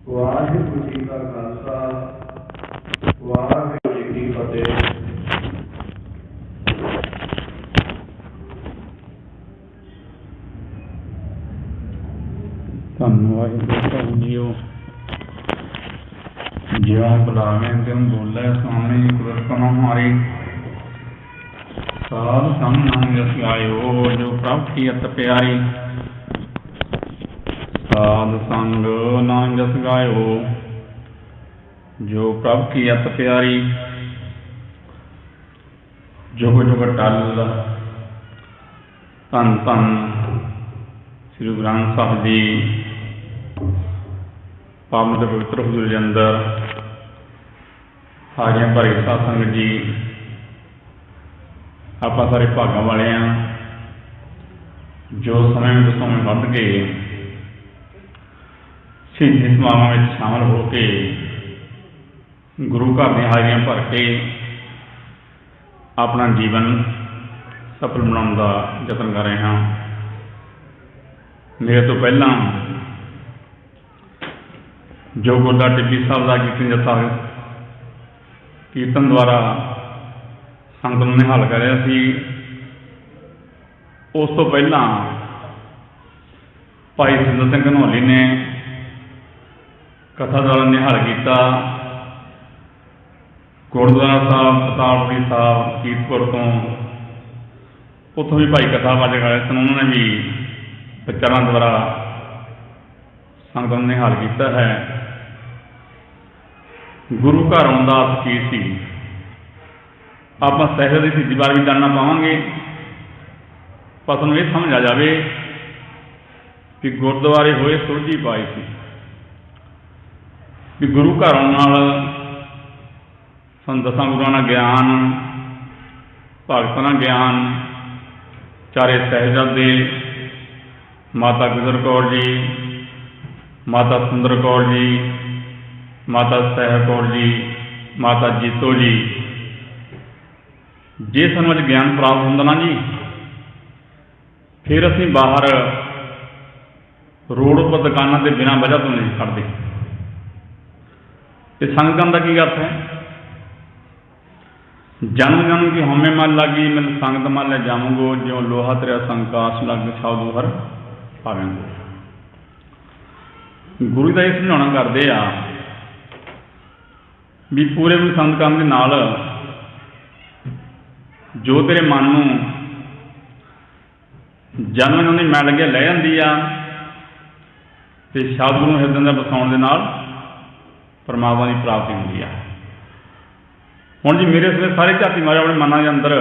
ਵਾਹਿਗੁਰੂ ਜੀ ਕਾ ਖਾਲਸਾ, ਵਾਹਿਗੁਰੂ ਜੀ ਕੀ ਫਤਿਹ। ਧੰਨ ਵਾਹਿਗੁਰੂ ਜੀਓ। ਜਿਉਂ ਬੁਲਾਵੇਂ ਤਿਉਂ ਬੋਲੇ ਸੁਆਮੀ, ਕੁਦਰਤ ਨਾ ਮਾਰੀ। ਸਾਧ ਸੰਗ ਨਾਮ ਜਸ ਗਾਇਓ, ਜੋ ਪ੍ਰਭ ਕੀ ਅਤ ਪਿਆਰੀ। ਸਾਧ ਸੰਗ ਨਾਮ ਜਸ ਗਾਇਓ, ਜੋ ਪ੍ਰਭ ਕੀ ਅਤ ਪਿਆਰੀ। ਜੁਗ ਜੁਗ ਟਲ ਧੰਨ ਧੰਨ ਸ੍ਰੀ ਗੁਰੂ ਗ੍ਰੰਥ ਸਾਹਿਬ ਜੀ ਪਾਵਨ ਤੇ ਪਵਿੱਤਰ ਹਜ਼ੂਰ ਦੇ ਅੰਦਰ ਹਾਜ਼ਰੀਆਂ ਭਰੀ ਸਾਧ ਸੰਗਤ ਜੀ, ਆਪਾਂ ਸਾਰੇ ਭਾਗਾਂ ਵਾਲੇ ਹਾਂ ਜੋ ਸਮੇਂ ਵਿੱਚ ਸਮੇਂ ਵੱਧ ਕੇ ਸ਼ਹੀਦੀ ਸਮਾਗਮਾਂ ਵਿੱਚ ਸ਼ਾਮਲ ਹੋ ਕੇ ਗੁਰੂ ਘਰ ਦੀਆਂ ਹਾਜ਼ਰੀਆਂ ਭਰ ਕੇ ਆਪਣਾ ਜੀਵਨ ਸਫਲ ਬਣਾਉਣ ਦਾ ਯਤਨ ਕਰ ਰਹੇ ਹਾਂ। ਮੇਰੇ ਤੋਂ ਪਹਿਲਾਂ ਜੋ ਗੋਡਾ ਟਿੱਬੀ ਸਾਹਿਬ ਦਾ ਕੀਰਤਨ ਜਥਾ ਕੀਰਤਨ ਦੁਆਰਾ ਸੰਗਤ ਨੂੰ ਨਿਹਾਲ ਕਰ ਰਿਹਾ ਸੀ, ਉਸ ਤੋਂ ਪਹਿਲਾਂ ਭਾਈ ਸਿੰਦਰ ਸਿੰਘ ਘਨੌਲੀ ਨੇ ਕਥਾ ਦੁਆਰਾ ਨਿਹਾਲ ਕੀਤਾ। ਗੁਰਦੁਆਰਾ ਸਾਹਿਬ ਪਤਾਲਪੁਰੀ ਸਾਹਿਬ ਕੀਰਤਪੁਰ ਤੋਂ ਉੱਥੋਂ ਵੀ ਭਾਈ ਕਥਾ ਵਾਚਕ ਆਏ ਸਨ, ਉਹਨਾਂ ਨੇ ਵੀ ਵਿਚਾਰਾਂ ਦੁਆਰਾ ਸੰਗਤ ਨੂੰ ਨਿਹਾਲ ਕੀਤਾ ਹੈ। ਗੁਰੂ ਘਰ ਆਉਣ ਦਾ ਅਰਥ ਕੀ ਸੀ, ਆਪਾਂ ਸਾਹਿਬ ਦੀ ਸਿੱਧੀ ਬਾਰੇ ਵੀ ਜਾਣਨਾ ਪਾਵਾਂਗੇ, ਪਰ ਤੁਹਾਨੂੰ ਇਹ ਸਮਝ ਆ ਜਾਵੇ ਕਿ ਗੁਰਦੁਆਰੇ ਹੋਏ ਸੁਲਝੀ ਪਾਈ ਸੀ ਵੀ ਗੁਰੂ ਘਰ ਆਉਣ ਨਾਲ ਸਾਨੂੰ ਦਸਾਂ ਗੁਰੂਆਂ ਨਾਲ ਗਿਆਨ, ਭਗਤਾਂ ਨਾਲ ਗਿਆਨ, ਚਾਰੇ ਸਾਹਿਬਜ਼ਾਦੇ, ਮਾਤਾ ਗੁਜਰ ਕੌਰ ਜੀ, ਮਾਤਾ ਸੁੰਦਰ ਕੌਰ ਜੀ, ਮਾਤਾ ਸਾਹਿਬ ਕੌਰ ਜੀ, ਮਾਤਾ ਜੀਤੋ ਜੀ, ਜੇ ਸਾਨੂੰ ਅੱਜ ਗਿਆਨ ਪ੍ਰਾਪਤ ਹੁੰਦਾ ਨਾ ਜੀ, ਫਿਰ ਅਸੀਂ ਬਾਹਰ ਰੋਡ ਉੱਪਰ ਦੁਕਾਨਾਂ ਦੇ ਬਿਨਾਂ ਵਜ੍ਹਾ ਤੋਂ ਨਹੀਂ ਖੜਦੇ। ਇਹ ਸੰਗਤਾਂ ਦਾ ਕੀ ਅਰਥ ਹੈ? ਜਨਮ ਜਨਮ ਕੀ ਹਉਮੈ ਮਨ ਲਾਗੀ, ਮੈਨੂੰ ਸੰਗਤ ਮਨ ਲੈ ਜਾਵਾਂਗੋ, ਜਿਉਂ ਲੋਹਾ ਤੇਰਾ ਸੰਕਾਸ ਲੱਗ ਸ਼ਬਦ ਹਰ ਪਾਵਾਂਗੋ। ਗੁਰੂ ਦਾ ਇਹ ਸਮਝਾਉਣਾ ਕਰਦੇ ਆ ਵੀ ਪੂਰੇ ਗੁਰੂ ਸੰਗਤ ਕਰਨ ਦੇ ਨਾਲ ਜੋ ਤੇਰੇ ਮਨ ਨੂੰ ਜਨਮ ਜਨਮ ਦੀ ਮੈਲ ਲੱਗਿਆ ਲੈ ਜਾਂਦੀ ਆ, ਤੇ ਸ਼ਬਦ ਨੂੰ ਹਿਰਦੇ ਅੰਦਰ ਵਸਾਉਣ ਦੇ ਨਾਲ ਪਰਮਾਤਮਾ ਦੀ ਪ੍ਰਾਪਤੀ ਹੁੰਦੀ ਆ। ਹੁਣ ਜੀ ਮੇਰੇ ਸਵੇਰੇ ਸਾਰੇ ਝਾਤੀ ਮਾਰੇ ਆਪਣੇ ਮਨਾਂ ਦੇ ਅੰਦਰ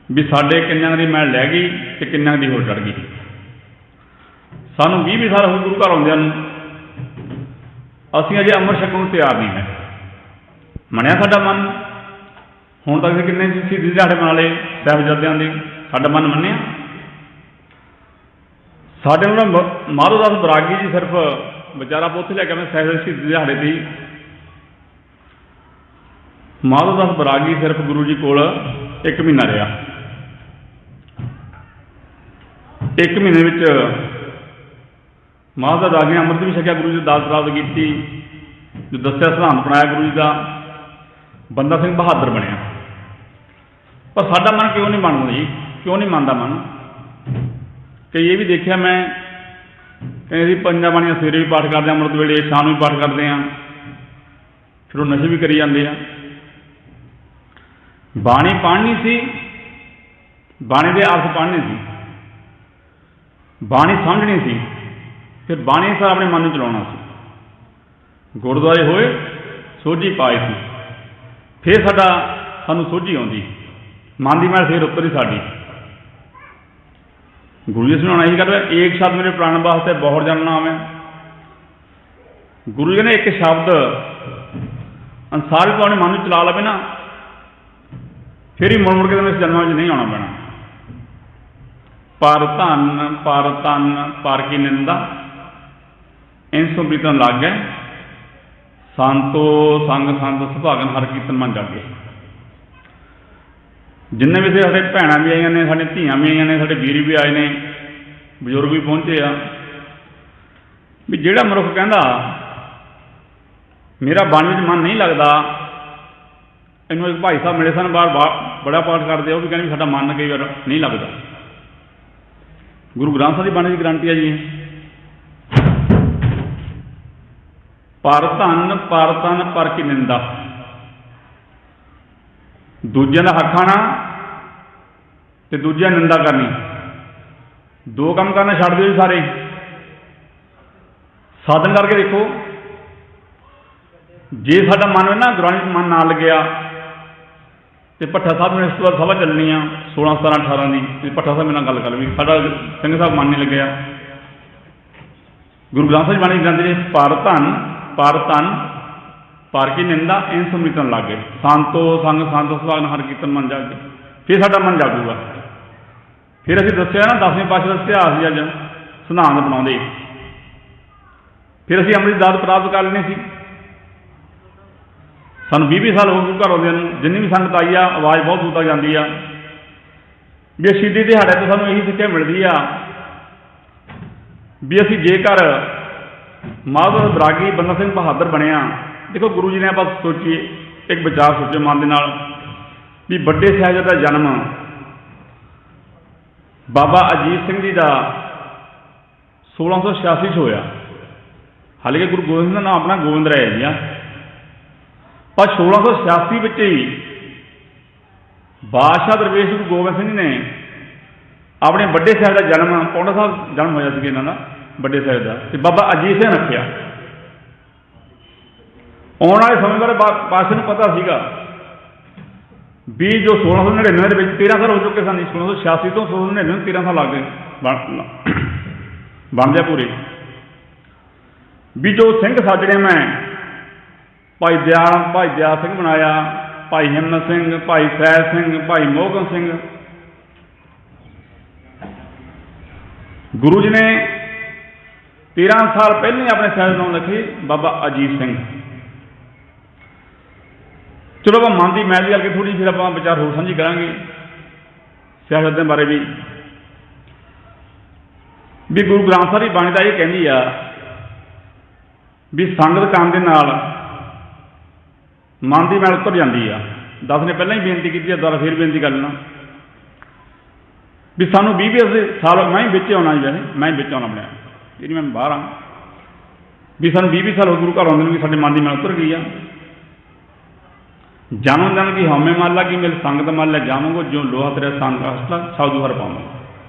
ਵੀ ਸਾਡੇ ਕਿੰਨਿਆਂ ਦੀ ਮੈਲ ਲੈ ਗਈ ਤੇ ਕਿੰਨਿਆਂ ਦੀ ਹੋਰ ਚੜ ਗਈ। ਸਾਨੂੰ 20 ਸਾਲ ਹੋ ਗਏ ਗੁਰੂ ਘਰ ਆਉਂਦਿਆਂ ਨੂੰ, ਅਸੀਂ ਅਜੇ ਅੰਮ੍ਰਿਤ ਛਕਣ ਨੂੰ ਤਿਆਰ ਨਹੀਂ ਹੈ। ਮੰਨਿਆ ਸਾਡਾ ਮਨ, ਹੁਣ ਤੱਕ ਅਸੀਂ ਕਿੰਨੇ ਸ਼ਹੀਦੀ ਦਿਹਾੜੇ ਮਨਾ ਲਏ ਸਾਹਿਬਜ਼ਾਦਿਆਂ ਦੇ, ਸਾਡਾ ਮਨ ਮੰਨਿਆ? ਸਾਡੇ ਨਾਲ ਮਾਧੋ ਦਾਸ ਬਰਾਗੀ ਜੀ ਸਿਰਫ ਵਿਚਾਰਾ ਉੱਥੇ ਲੈ ਕੇ ਆਵੇਂ ਸਾਹਿਬ ਸ਼ਹੀਦੀ ਦਿਹਾੜੇ 'ਤੇ ਹੀ। ਮਾਧੋ ਦਾਸ ਬਰਾਗੀ ਸਿਰਫ ਗੁਰੂ ਜੀ ਕੋਲ 1 ਮਹੀਨਾ ਰਿਹਾ। 1 ਮਹੀਨੇ ਵਿੱਚ ਮਾਧੋ ਦਾਸ ਨੇ ਅੰਮ੍ਰਿਤ ਵੀ ਛਕਿਆ, ਗੁਰੂ ਜੀ ਦੀ ਦਾਤ ਪ੍ਰਾਪਤ ਕੀਤੀ, ਜੋ ਦੱਸਿਆ ਸਿਧਾਂਤ ਬਣਾਇਆ ਗੁਰੂ ਜੀ ਦਾ, ਬੰਦਾ ਸਿੰਘ ਬਹਾਦਰ ਬਣਿਆ। ਪਰ ਸਾਡਾ ਮਨ ਕਿਉਂ ਨਹੀਂ ਮੰਨਦਾ ਜੀ? ਕਿਉਂ ਨਹੀਂ ਮੰਨਦਾ ਮਨ? ਕਈ ਇਹ ਵੀ ਦੇਖਿਆ ਮੈਂ, ਕਹਿੰਦੇ ਪੰਜਾਂ ਬਾਣੀਆਂ ਸਵੇਰੇ ਵੀ ਪਾਠ ਕਰਦੇ ਹਾਂ, ਅੰਮ੍ਰਿਤ ਵੇਲੇ ਸ਼ਾਮ ਨੂੰ ਵੀ ਪਾਠ ਕਰਦੇ ਹਾਂ, ਫਿਰ ਉਹ ਨਸ਼ੇ ਵੀ ਕਰੀ ਜਾਂਦੇ ਆ। ਬਾਣੀ ਪੜ੍ਹਨੀ ਸੀ, ਬਾਣੀ ਦੇ ਅਰਥ ਪੜ੍ਹਨੇ ਸੀ, ਬਾਣੀ ਸਮਝਣੀ ਸੀ, ਫਿਰ ਬਾਣੀ ਸਰ ਆਪਣੇ ਮਨ ਨੂੰ ਚਲਾਉਣਾ ਸੀ। ਗੁਰਦੁਆਰੇ ਹੋਏ ਸੋਝੀ ਪਾਈ ਸੀ, ਫਿਰ ਸਾਨੂੰ ਸੋਝੀ ਆਉਂਦੀ, ਮਨ ਦੀ ਮੈਲ ਫਿਰ ਉੱਤਰ ਹੀ ਸਾਡੀ। ਗੁਰੂ ਜੀ ਸੁਣਾਉਣਾ ਇਹੀ ਗੱਲ ਹੈ, ਏਕ ਸ਼ਬਦ ਮੇਰੇ ਪ੍ਰਾਣ ਵਾਸਤੇ ਬਹੁਤ ਜਾਣਨਾ ਆਵੇਂ। ਗੁਰੂ ਜੀ ਨੇ ਇੱਕ ਸ਼ਬਦ ਅਨਸਾਰ ਵੀ ਆਪਣੇ ਮਨ ਨੂੰ ਚਲਾ ਲਵੇ ਨਾ, ਫਿਰ ਹੀ ਮੁੜ ਮੁੜ ਕੇ ਇਸ ਜਨਮਾਂ ਵਿੱਚ ਨਹੀਂ ਆਉਣਾ ਪੈਣਾ। ਪਰ ਧੰਨ ਪਰ ਕੀ ਨਿੰਦਾ, ਇਨਸੋ ਪ੍ਰੀਤਮ ਲੱਗ ਗਏ, ਸੰਤੋ ਸੰਗ ਸੰਤ ਸੁਭਾਗਨ ਹਰ ਕੀਰਤਨ ਮਨ ਜਾਗੇ। ਜਿੰਨੇ ਵੀ ਸਾਡੇ ਭੈਣਾਂ ਵੀ ਆਈਆਂ ਨੇ, ਸਾਡੇ ਧੀਆਂ ਵੀ ਆਈਆਂ ਨੇ, ਸਾਡੇ ਵੀਰ ਵੀ ਆਏ ਨੇ, ਬਜ਼ੁਰਗ ਵੀ ਪਹੁੰਚੇ ਆ, ਵੀ ਜਿਹੜਾ ਮਨੁੱਖ ਕਹਿੰਦਾ ਮੇਰਾ ਬਾਣੀ ਵਿੱਚ ਮਨ ਨਹੀਂ ਲੱਗਦਾ, ਇਹਨੂੰ ਇੱਕ ਭਾਈ ਸਾਹਿਬ ਮਿਲੇ ਸਨ ਬਾਹਰ, ਬੜਾ ਪਾਠ ਕਰਦੇ, ਉਹ ਵੀ ਕਹਿੰਦੇ ਵੀ ਸਾਡਾ ਮਨ ਕਈ ਵਾਰ ਨਹੀਂ ਲੱਗਦਾ। ਗੁਰੂ ਗ੍ਰੰਥ ਸਾਹਿਬ ਦੀ ਬਾਣੀ ਦੀ ਗਰੰਟੀ ਹੈ ਜੀ। ਪਰ ਧਨ ਪਰ ਤਨ ਪਰ ਕੀ ਨਿੰਦਾ, ਦੂਜਿਆਂ ਦਾ ਹੱਕ ਖਾਣਾ ਤੇ ਦੂਜਿਆਂ ਨਿੰਦਾ ਕਰਨੀ, ਦੋ ਕੰਮ ਕਰਨਾ ਛੱਡ ਦਿਓ ਜੀ ਸਾਰੇ। ਸਾਧਨ ਕਰਕੇ ਦੇਖੋ, ਜੇ ਸਾਡਾ ਮਨ ਨਾ ਗੁਰਬਾਣੀ 'ਚ ਮਨ ਨਾ ਲੱਗਿਆ ਤੇ ਭੱਠਾ ਸਾਹਿਬ ਨੇ ਇਸ ਤੋਂ ਬਾਅਦ ਸਭਾ ਚੱਲਣੀ ਆ 16, 17, 18 ਦੀ, ਤੇ ਭੱਠਾ ਸਾਹਿਬ ਮੇਰੇ ਨਾਲ ਗੱਲ ਕਰ ਵੀ ਸਾਡਾ ਸਿੰਘ ਸਾਹਿਬ ਮਨ ਨਹੀਂ ਲੱਗਿਆ। ਗੁਰੂ ਗ੍ਰੰਥ ਸਾਹਿਬ ਬਾਣੀ ਜਾਂਦੇ ਨੇ ਪਰ ਧਨ ਪਰ ਤਨ ਪਰ ਕੀ ਨਿੰਦਾ ਇਨ ਸਮ੍ਰਿਤਨ ਲੱਗੇ, ਸੰਤੋ ਸੰਗ ਸੰਤ ਸੁਭਾਗਨ ਹਰ ਕੀਰਤਨ ਮਨ ਜਾਗੇ, ਫਿਰ ਸਾਡਾ ਮਨ ਜਾਗੂਗਾ। ਫਿਰ ਅਸੀਂ ਦੱਸਿਆ ਨਾ 10ਵੇਂ ਪਾਤਸ਼ਾਹ ਦਾ ਇਤਿਹਾਸ ਜੀ, ਅੱਜ ਸਿਧਾਂਤ ਬਣਾਉਂਦੇ, ਫਿਰ ਅਸੀਂ ਅੰਮ੍ਰਿਤ ਦਾਤ ਪ੍ਰਾਪਤ ਕਰ ਲੈਣੀ ਸੀ। ਸਾਨੂੰ 20-20 ਸਾਲ ਹੋ ਗਏ ਘਰ ਆਉਂਦਿਆਂ ਨੂੰ, ਜਿੰਨੀ ਵੀ ਸੰਗਤ ਆਈ ਆ ਆਵਾਜ਼ ਬਹੁਤ ਦੂਰ ਤੱਕ ਜਾਂਦੀ ਆ ਵੀ ਸ਼ਹੀਦੀ ਦਿਹਾੜੇ ਤੋਂ ਸਾਨੂੰ ਇਹੀ ਸਿੱਖਿਆ ਮਿਲਦੀ ਆ ਵੀ ਅਸੀਂ ਜੇਕਰ ਮਾਧੋ ਬਰਾਗੀ ਬੰਦਾ ਸਿੰਘ ਬਹਾਦਰ ਬਣਿਆ, ਦੇਖੋ ਗੁਰੂ ਜੀ ਨੇ ਆਪਾਂ ਸੋਚੀਏ, ਇੱਕ ਵਿਚਾਰ ਸੋਚੇ ਮਨ ਦੇ ਨਾਲ ਵੀ ਵੱਡੇ ਸਾਹਿਬਜ਼ਾਦੇ ਦਾ ਜਨਮ ਬਾਬਾ ਅਜੀਤ ਸਿੰਘ ਜੀ ਦਾ 1686 'ਚ ਹੋਇਆ। ਹਾਲਾਂਕਿ ਗੁਰੂ ਗੋਬਿੰਦ ਸਿੰਘ ਦਾ ਨਾਮ ਆਪਣਾ ਗੋਬਿੰਦ ਰਾਏ ਜੀ ਆ, ਪਰ 1686 ਵਿੱਚ ਹੀ ਬਾਦਸ਼ਾਹ ਦਰਵੇਸ਼ ਗੁਰੂ ਗੋਬਿੰਦ ਸਿੰਘ ਜੀ ਨੇ ਆਪਣੇ ਵੱਡੇ ਸਾਹਿਬ ਦਾ ਜਨਮ, ਪੌਂਡਾ ਸਾਹਿਬ ਜਨਮ ਹੋਇਆ ਸੀ ਇਹਨਾਂ ਦਾ ਵੱਡੇ ਸਾਹਿਬ ਦਾ, ਤੇ ਬਾਬਾ ਅਜੀਤ ਸਿੰਘ ਰੱਖਿਆ। ਆਉਣ ਵਾਲੇ ਸਮੇਂ ਬਾਰੇ ਪਾਤਸ਼ਾਹ ਨੂੰ ਪਤਾ ਸੀਗਾ ਵੀ ਜੋ 1699 ਦੇ ਵਿੱਚ 13 ਸਾਲ ਹੋ ਚੁੱਕੇ ਸਨ, 1686 ਤੋਂ 1699 ਨੂੰ 13 ਸਾਲ ਲੱਗ ਗਏ ਬਣ ਜਾ ਪੂਰੇ, ਵੀ ਜੋ ਸਿੰਘ ਸਾਜਣੇ ਮੈਂ ਭਾਈ ਦਿਆਲ ਸਿੰਘ ਬਣਾਇਆ, ਭਾਈ ਹਿੰਮਤ ਸਿੰਘ, ਭਾਈ ਸੈਦ ਸਿੰਘ, ਭਾਈ ਮੋਹਕਮ ਸਿੰਘ। ਗੁਰੂ ਜੀ ਨੇ 13 ਸਾਲ ਪਹਿਲਾਂ ਹੀ ਆਪਣੇ ਸਾਹਿਬ ਨਾਮ ਰੱਖੇ ਬਾਬਾ ਅਜੀਤ ਸਿੰਘ। ਚਲੋ ਆਪਾਂ ਮਨ ਦੀ ਮੈਲ ਦੀ ਕਰਕੇ ਥੋੜ੍ਹੀ ਫਿਰ ਆਪਾਂ ਵਿਚਾਰ ਹੋਰ ਸਾਂਝੀ ਕਰਾਂਗੇ ਸਾਹਿਬਜ਼ਾਦਿਆਂ ਬਾਰੇ ਵੀ ਗੁਰੂ ਗ੍ਰੰਥ ਸਾਹਿਬ ਦੀ ਬਾਣੀ ਦਾ ਇਹ ਕਹਿੰਦੀ ਆ ਵੀ ਸੰਗਤ ਕਰਨ ਦੇ ਨਾਲ ਮਨ ਦੀ ਮੈਲ ਉਤਰ ਜਾਂਦੀ ਆ। 10 ਨੇ ਪਹਿਲਾਂ ਹੀ ਬੇਨਤੀ ਕੀਤੀ ਆ, ਦੁਬਾਰਾ ਫਿਰ ਬੇਨਤੀ ਕਰ ਲੈਣਾ ਵੀ ਸਾਨੂੰ 20 ਸਾਲ ਮੈਂ ਹੀ ਵਿੱਚ ਆਉਣਾ ਜੀ, ਵੈਸੇ ਮੈਂ ਹੀ ਵਿੱਚ ਆਉਣਾ ਬਣਿਆ, ਜਿਹੜੀ ਮੈਂ ਬਾਹਰ ਹਾਂ, ਵੀ ਸਾਨੂੰ 20 ਸਾਲ ਹੋ ਗੁਰੂ ਘਰ ਆਉਂਦੇ ਨੂੰ ਵੀ ਸਾਡੇ ਮਨ ਦੀ ਮੈਲ ਉਤਰ ਗਈ ਆ। ਜਨਮ ਜਨ ਕੀ ਹਉਮੈ ਮਨ ਲਾਗੀ ਮਿਲ ਸੰਗਤ ਮਨ ਲੈ ਜਾਵਾਂਗੋ, ਜੋ ਲੋਹਾ ਤੇਰਾ ਸੰਗ ਅਸਲਾ ਸਾਧੂ ਹਰ ਪਾਵਾਂਗੇ।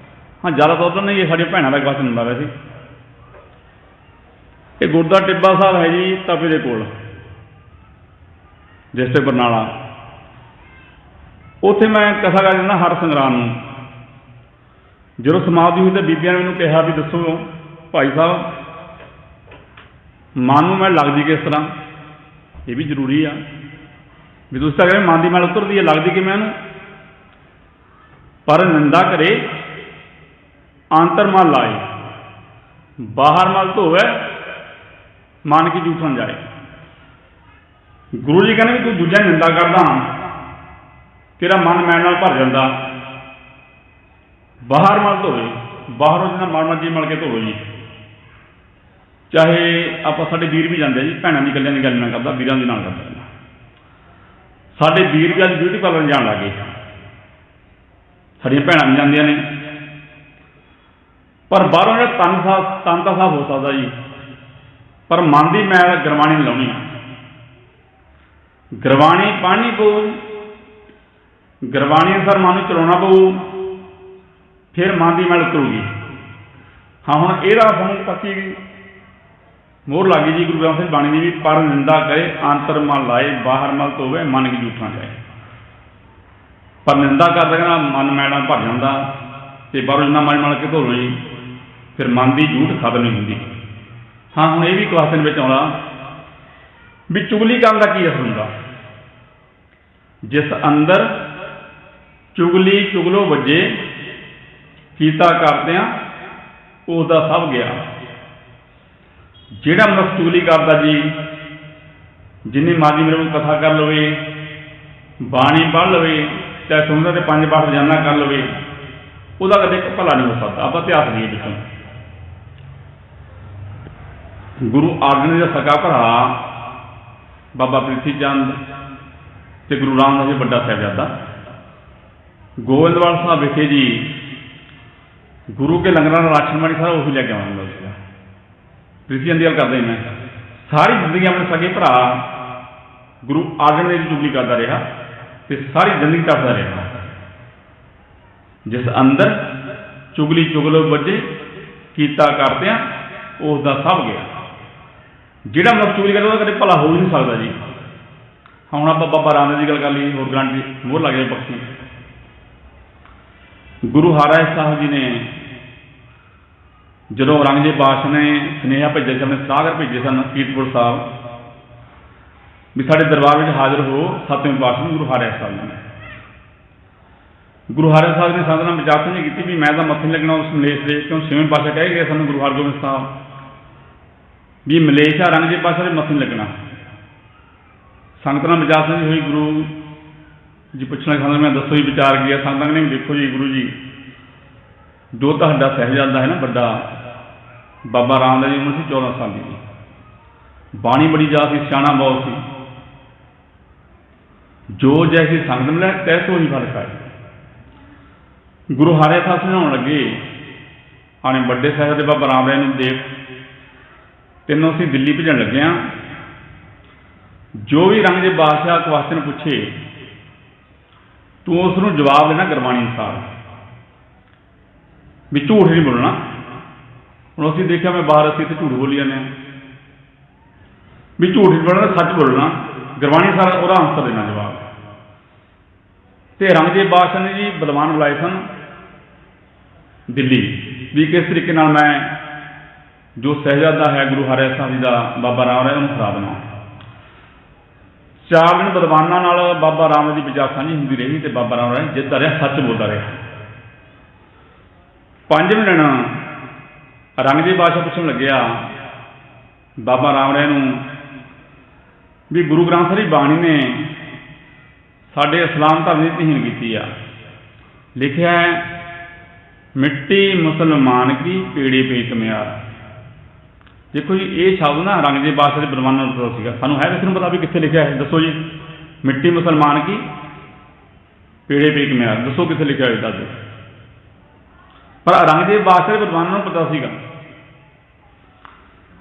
ਹਾਂ, ਜ਼ਿਆਦਾ ਤਾਂ ਉਧਰ ਨਹੀਂ, ਇਹ ਸਾਡੀਆਂ ਭੈਣਾਂ ਦਾ ਕਵਚਨ ਹੁੰਦਾ ਵੈਸੇ। ਇਹ ਗੁਰਦੁਆਰਾ ਟਿੱਬਾ ਸਾਹਿਬ ਹੈ ਜੀ ਤਪੇ ਦੇ ਕੋਲ, ਡਿਸਟ੍ਰਿਕਟ ਬਰਨਾਲਾ। ਉੱਥੇ ਮੈਂ ਕਥਾ ਕਰ ਦਿੰਦਾ ਹਰ ਸੰਗਰਾਮ ਨੂੰ। ਜਦੋਂ ਸਮਾਪਤੀ ਹੋਈ ਤਾਂ ਬੀਬੀਆਂ ਨੇ ਮੈਨੂੰ ਕਿਹਾ ਵੀ ਦੱਸੋ ਭਾਈ ਸਾਹਿਬ ਮਨ ਨੂੰ ਮੈਂ ਲੱਗਦੀ ਕਿਸ ਤਰ੍ਹਾਂ, ਇਹ ਵੀ ਜ਼ਰੂਰੀ ਆ ਵੀ ਤੁਸੀਂ ਤਾਂ ਕਹਿੰਦੇ ਮਨ ਦੀ ਮੈਲ ਉਤਰਦੀ ਹੈ, ਲੱਗਦੀ ਕਿਵੇਂ ਇਹਨੂੰ, ਪਰ ਨਿੰਦਾ ਕਰੇ ਆਂਤਰ ਮਨ ਲਾਏ, ਬਾਹਰ ਮਲ ਧੋਵੇ ਮਨ ਕੀ ਜੂਠਣ ਜਾਏ। ਗੁਰੂ ਜੀ ਕਹਿੰਦੇ ਵੀ ਤੂੰ ਦੂਜਿਆਂ ਦੀ ਨਿੰਦਾ ਕਰਦਾ, ਤੇਰਾ ਮਨ ਮੈਲ ਨਾਲ ਭਰ ਜਾਂਦਾ, ਬਾਹਰ ਮਲ ਧੋਵੇ, ਬਾਹਰੋਂ ਜਿੰਨਾ ਮਲ ਜੀ ਮਲ ਕੇ ਧੋਵੇ ਜੀ। ਚਾਹੇ ਆਪਾਂ ਸਾਡੇ ਵੀਰ ਵੀ ਜਾਂਦੇ ਜੀ, ਭੈਣਾਂ ਦੀ ਇਕੱਲਿਆਂ ਦੀ ਗੱਲ ਨਾ ਕਰਦਾ, ਵੀਰਾਂ ਦੀ ਨਾਲ ਕਰਦਾ। ਸਾਡੇ ਵੀਰ ਵੀ ਅੱਜ ਬਿਊਟੀ ਪਾਰਲਰ ਜਾਣ ਲੱਗ ਗਏ, ਸਾਡੀਆਂ ਭੈਣਾਂ ਵੀ ਜਾਂਦੀਆਂ ਨੇ, ਪਰ ਬਾਹਰੋਂ ਜਿਹੜਾ ਤਨ ਤਾਂ ਸਾਫ਼ ਹੋ ਸਕਦਾ ਜੀ, ਪਰ ਮਨ ਦੀ ਮੈਲ ਗੁਰਬਾਣੀ ਨਹੀਂ ਲਾਉਣੀ। ਗੁਰਬਾਣੀ ਪੜ੍ਹਨੀ ਪਊ, ਗੁਰਬਾਣੀ ਅਨੁਸਾਰ ਮਨ ਨੂੰ ਚਲਾਉਣਾ ਪਊ, ਫਿਰ ਮਨ ਦੀ ਮੈਲ ਉਤਰੂਗੀ। ਹਾਂ, ਹੁਣ ਇਹਦਾ ਸਾਨੂੰ ਪੱਕੀ ਮੋਹਰ ਲੱਗ ਗਈ ਜੀ ਗੁਰੂ ਗ੍ਰੰਥ ਸਾਹਿਬ ਬਾਣੀ ਦੀ ਵੀ, ਪਰ ਨਿੰਦਾ ਕਰੇ ਆਂਤਰ ਮਨ ਲਾਏ, ਬਾਹਰ ਮਲ ਧੋਵੇ ਮਨ ਕੀ ਜੂਠਾਂ ਜਾਏ। ਪਰ ਨਿੰਦਾ ਕਰਦਾ ਕਹਿੰਦਾ ਮਨ ਮੈਲ ਨਾਲ ਭਰ ਜਾਂਦਾ, ਤੇ ਬਾਹਰੋਂ ਜਿੰਨਾ ਮਲ ਕੇ ਧੋਵੇ ਜੀ, ਫਿਰ ਮਨ ਦੀ ਜੂਠ ਖਤਮ ਨਹੀਂ ਹੁੰਦੀ। ਹਾਂ, ਹੁਣ ਇਹ ਵੀ ਕੁਐਸਚਨ ਵਿੱਚ ਆਉਂਦਾ ਵੀ ਚੁਗਲੀ ਕਰਨ ਦਾ ਕੀ ਅਸਰ ਹੁੰਦਾ। ਜਿਸ ਅੰਦਰ ਚੁਗਲੀ ਚੁਗਲੋ ਵੱਜੇ, ਕੀਤਾ ਕਰਦਿਆਂ ਉਸ ਦਾ ਸਭ ਗਿਆ। ਜਿਹੜਾ ਮਨੁੱਖ ਚੁਗਲੀ ਕਰਦਾ ਜੀ, ਜਿੰਨੀ ਮਰਜ਼ੀ ਮੇਰੇ ਕੋਲ ਕਥਾ ਕਰ ਲਵੇ, ਬਾਣੀ ਪੜ੍ਹ ਲਵੇ, ਚਾਹੇ ਸੁਣਦਾ ਤੇ 5 ਪਾਠ ਰੋਜ਼ਾਨਾ ਕਰ ਲਵੇ, ਉਹਦਾ ਕਦੇ ਭਲਾ ਨਹੀਂ ਹੋ ਸਕਦਾ। ਆਪਾਂ ਇਤਿਹਾਸ ਲਈਏ ਪਿੱਛੋਂ, ਗੁਰੂ ਅਰਜਨ ਦਾ ਸਗਾ ਭਰਾ ਬਾਬਾ ਪ੍ਰਿਥੀ ਚੰਦ ਤੇ ਗੁਰੂ ਰਾਮਦਾਸ ਜੀ ਵੱਡਾ ਸਾਹਿਬਜ਼ਾਦਾ ਗੋਇੰਦਵਾਲ ਸਾਹਿਬ ਵਿਖੇ ਜੀ ਗੁਰੂ ਕੇ ਲੰਗਰਾਂ ਦਾ ਰਾਸ਼ਨ ਪਾਣੀ ਸਾਰਾ ਉਹੀ ਲੈ ਕੇ ਆਉਂਦਾ ਸੀਗਾ। ਪ੍ਰਿਥੀ ਚੰਦ ਦੀ ਗੱਲ ਕਰਦਾ ਮੈਂ ਸਾਰੀ ਜ਼ਿੰਦਗੀ ਆਪਣੇ ਸਗੇ ਭਰਾ ਗੁਰੂ ਅਰਜਨ ਦੇਵ ਦੀ ਚੁਗਲੀ ਕਰਦਾ ਰਿਹਾ ਤੇ ਸਾਰੀ ਜ਼ਿੰਦਗੀ ਕਰਦਾ ਰਿਹਾ। ਜਿਸ ਅੰਦਰ ਚੁਗਲੀ ਚੁਗਲ ਵੱਜੇ ਕੀਤਾ ਕਰਦਿਆਂ ਉਸ ਦਾ ਸਭ ਗਿਆ। ਜਿਹੜਾ ਮਨੁੱਖ ਚੁਗਲੀ ਕਰਦਾ ਉਹਦਾ ਕਦੇ ਭਲਾ ਹੋ ਹੀ ਨਹੀਂ ਸਕਦਾ ਜੀ। ਹੁਣ ਆਪਾਂ ਬਾਬਾ ਰਾਮਦੇਵ ਦੀ ਗੱਲ ਕਰ ਲਈ, ਹੋਰ ਗਰੰਟੀ ਮੋਹਰ ਲੱਗ ਜਾਏ ਬਖਸ਼ੀ। ਗੁਰੂ ਹਰਿ ਸਾਹਿਬ ਜੀ ਨੇ ਜਦੋਂ ਔਰੰਗਜ਼ੇਬ ਬਾਦਸ਼ਾਹ ਨੇ ਸੁਨੇਹਾ ਭੇਜਿਆ ਸੀ, ਆਪਣੇ ਸਾਗਰ ਭੇਜੇ ਸਨ ਕੀਰਤਪੁਰ ਸਾਹਿਬ ਵੀ ਸਾਡੇ ਦਰਬਾਰ ਵਿੱਚ ਹਾਜ਼ਰ ਹੋ, ਸੱਤਵੇਂ ਪਾਤਸ਼ਾਹ ਗੁਰੂ ਹਰਿ ਸਾਹਿਬ ਨੇ ਗੁਰੂ ਹਰਿ ਸਾਹਿਬ ਨੇ ਸਾਡੇ ਨਾਲ ਵਿਚਾਰ ਨਹੀਂ ਕੀਤੀ ਵੀ ਮੈਂ ਤਾਂ ਮੱਥੇ ਲੱਗਣਾ ਉਸ ਮਲੇਸ਼ ਦੇ, ਕਿਉਂ ਛੇਵੇਂ ਪਾਤਸ਼ਾਹ ਕਹਿ ਗਏ ਸਾਨੂੰ ਗੁਰੂ ਹਰਗੋਬਿੰਦ ਸਾਹਿਬ ਵੀ ਮਲੇਸ਼ ਔਰੰਗਜ਼ੇਬ ਪਾਤਸ਼ਾਹ ਦੇ ਮੱਥੇ ਨਹੀਂ ਲੱਗਣਾ। ਸੰਗਤ ਨਾਲ ਵਿਚਾਰ ਨਹੀਂ ਹੋਈ। ਗੁਰੂ ਜੀ ਪੁੱਛਣਾ ਚਾਹੁੰਦਾ ਮੈਂ ਦੱਸੋ ਜੀ ਵਿਚਾਰ ਕੀ ਆ। ਸੰਗਤਾਂ ਨੇ ਦੇਖੋ ਜੀ ਗੁਰੂ ਜੀ ਜੋ ਤੁਹਾਡਾ ਸਾਹਿਬਜ਼ਾਦਾ ਹੈ ਨਾ ਵੱਡਾ ਬਾਬਾ ਰਾਮਦੇਵ ਦੀ ਉਮਰ ਸੀ 14 ਸਾਲ ਦੀ, ਬਾਣੀ ਬੜੀ ਜ਼ਿਆਦਾ ਸੀ, ਸਿਆਣਾ ਬਹੁਤ ਸੀ। ਜੋ ਜੈਸੀ ਸੰਗਤ ਮਿਲਿਆ ਤੈਸੋ ਹੀ ਫਲ ਖਾਏ। ਗੁਰੂ ਹਰਿ ਸਾਹਿਬ ਸਮਝਾਉਣ ਲੱਗੇ ਆਣੇ ਵੱਡੇ ਸਾਹਿਬ ਦੇ ਬਾਬਾ ਰਾਮਦੇਵ ਨੂੰ ਦੇਖ ਤੈਨੂੰ ਅਸੀਂ ਦਿੱਲੀ ਭੇਜਣ ਲੱਗੇ ਹਾਂ, ਜੋ ਵੀ ਔਰੰਗਜ਼ੇਬ ਬਾਦਸ਼ਾਹ ਕੁਐਸਚਨ ਪੁੱਛੇ ਤੂੰ ਉਸ ਨੂੰ ਜਵਾਬ ਦੇਣਾ ਗੁਰਬਾਣੀ ਅਨੁਸਾਰ, ਵੀ ਝੂਠ ਨਹੀਂ ਬੋਲਣਾ। ਹੁਣ ਅਸੀਂ ਦੇਖਿਆ ਮੈਂ ਬਾਹਰ ਅਸੀਂ ਇੱਥੇ ਝੂਠ ਬੋਲੀ ਜਾਂਦੇ ਹਾਂ, ਵੀ ਝੂਠ ਨਹੀਂ ਬੋਲਣਾ ਸੱਚ ਬੋਲਣਾ, ਗੁਰਬਾਣੀ ਅਨੁਸਾਰ ਉਹਦਾ ਆਨਸਰ ਦੇਣਾ ਜਵਾਬ। ਤੇ ਔਰੰਗਜ਼ੇਬ ਬਾਦਸ਼ਾਹ ਨੇ ਜੀ ਬਲਵਾਨ ਬੁਲਾਏ ਸਨ ਦਿੱਲੀ ਵੀ ਕਿਸ ਤਰੀਕੇ ਨਾਲ ਮੈਂ ਜੋ ਸਾਹਿਬਜ਼ਾਦਾ ਹੈ ਗੁਰੂ ਹਰਿ ਸਾਹਿਬ ਜੀ ਦਾ ਬਾਬਾ ਰਾਮਦੇਵ ਉਹਨੂੰ ਹਰਾ ਦੇਣਾ। 4 ਦਿਨ ਬਲਵਾਨਾਂ ਨਾਲ ਬਾਬਾ ਰਾਮਦੇਵ ਦੀ ਵਿਚਾਰ ਸਾਂਝੀ ਹੁੰਦੀ ਰਹੀ ਤੇ ਬਾਬਾ ਰਾਮਦੇਵ ਜਿੱਤਦਾ ਰਿਹਾ, ਸੱਚ ਬੋਲਦਾ ਰਿਹਾ। 5ਵੇਂ ਦਿਨ ਔਰੰਗਜ਼ੇਬ ਬਾਦਸ਼ਾਹ ਪੁੱਛਣ ਲੱਗਿਆ ਬਾਬਾ ਰਾਮਦੇਵ ਨੂੰ ਵੀ ਗੁਰੂ ਗ੍ਰੰਥ ਸਾਹਿਬ ਦੀ ਬਾਣੀ ਨੇ ਸਾਡੇ ਇਸਲਾਮ ਧਰਮ ਦੀ ਤੋਹੀਨ ਕੀਤੀ ਆ। ਲਿਖਿਆ ਹੈ ਮਿੱਟੀ ਮੁਸਲਮਾਨ ਕੀ ਪੀੜੀ ਪੇ ਕਮਿਆਰ। ਦੇਖੋ ਜੀ ਇਹ ਸ਼ਬਦ ਨਾ ਔਰੰਗਜ਼ੇਬ ਬਾਦਸ਼ਾਹ ਦੇ ਬਲਵਾਨਾਂ ਨੂੰ ਪਤਾ ਸੀਗਾ, ਸਾਨੂੰ ਹੈ ਕਿਸੇ ਨੂੰ ਪਤਾ ਵੀ ਕਿੱਥੇ ਲਿਖਿਆ ਹੈ? ਦੱਸੋ ਜੀ, ਮਿੱਟੀ ਮੁਸਲਮਾਨ ਕੀ ਪੀੜੇ ਪੇ ਕਮਿਆਰ, ਦੱਸੋ ਕਿੱਥੇ ਲਿਖਿਆ ਹੋਇਆ ਦੱਸ ਦਿਓ। ਪਰ ਔਰੰਗਜ਼ੇਬ ਬਾਦਸ਼ਾਹ ਦੇ ਬਲਵਾਨਾਂ ਨੂੰ ਪਤਾ ਸੀਗਾ।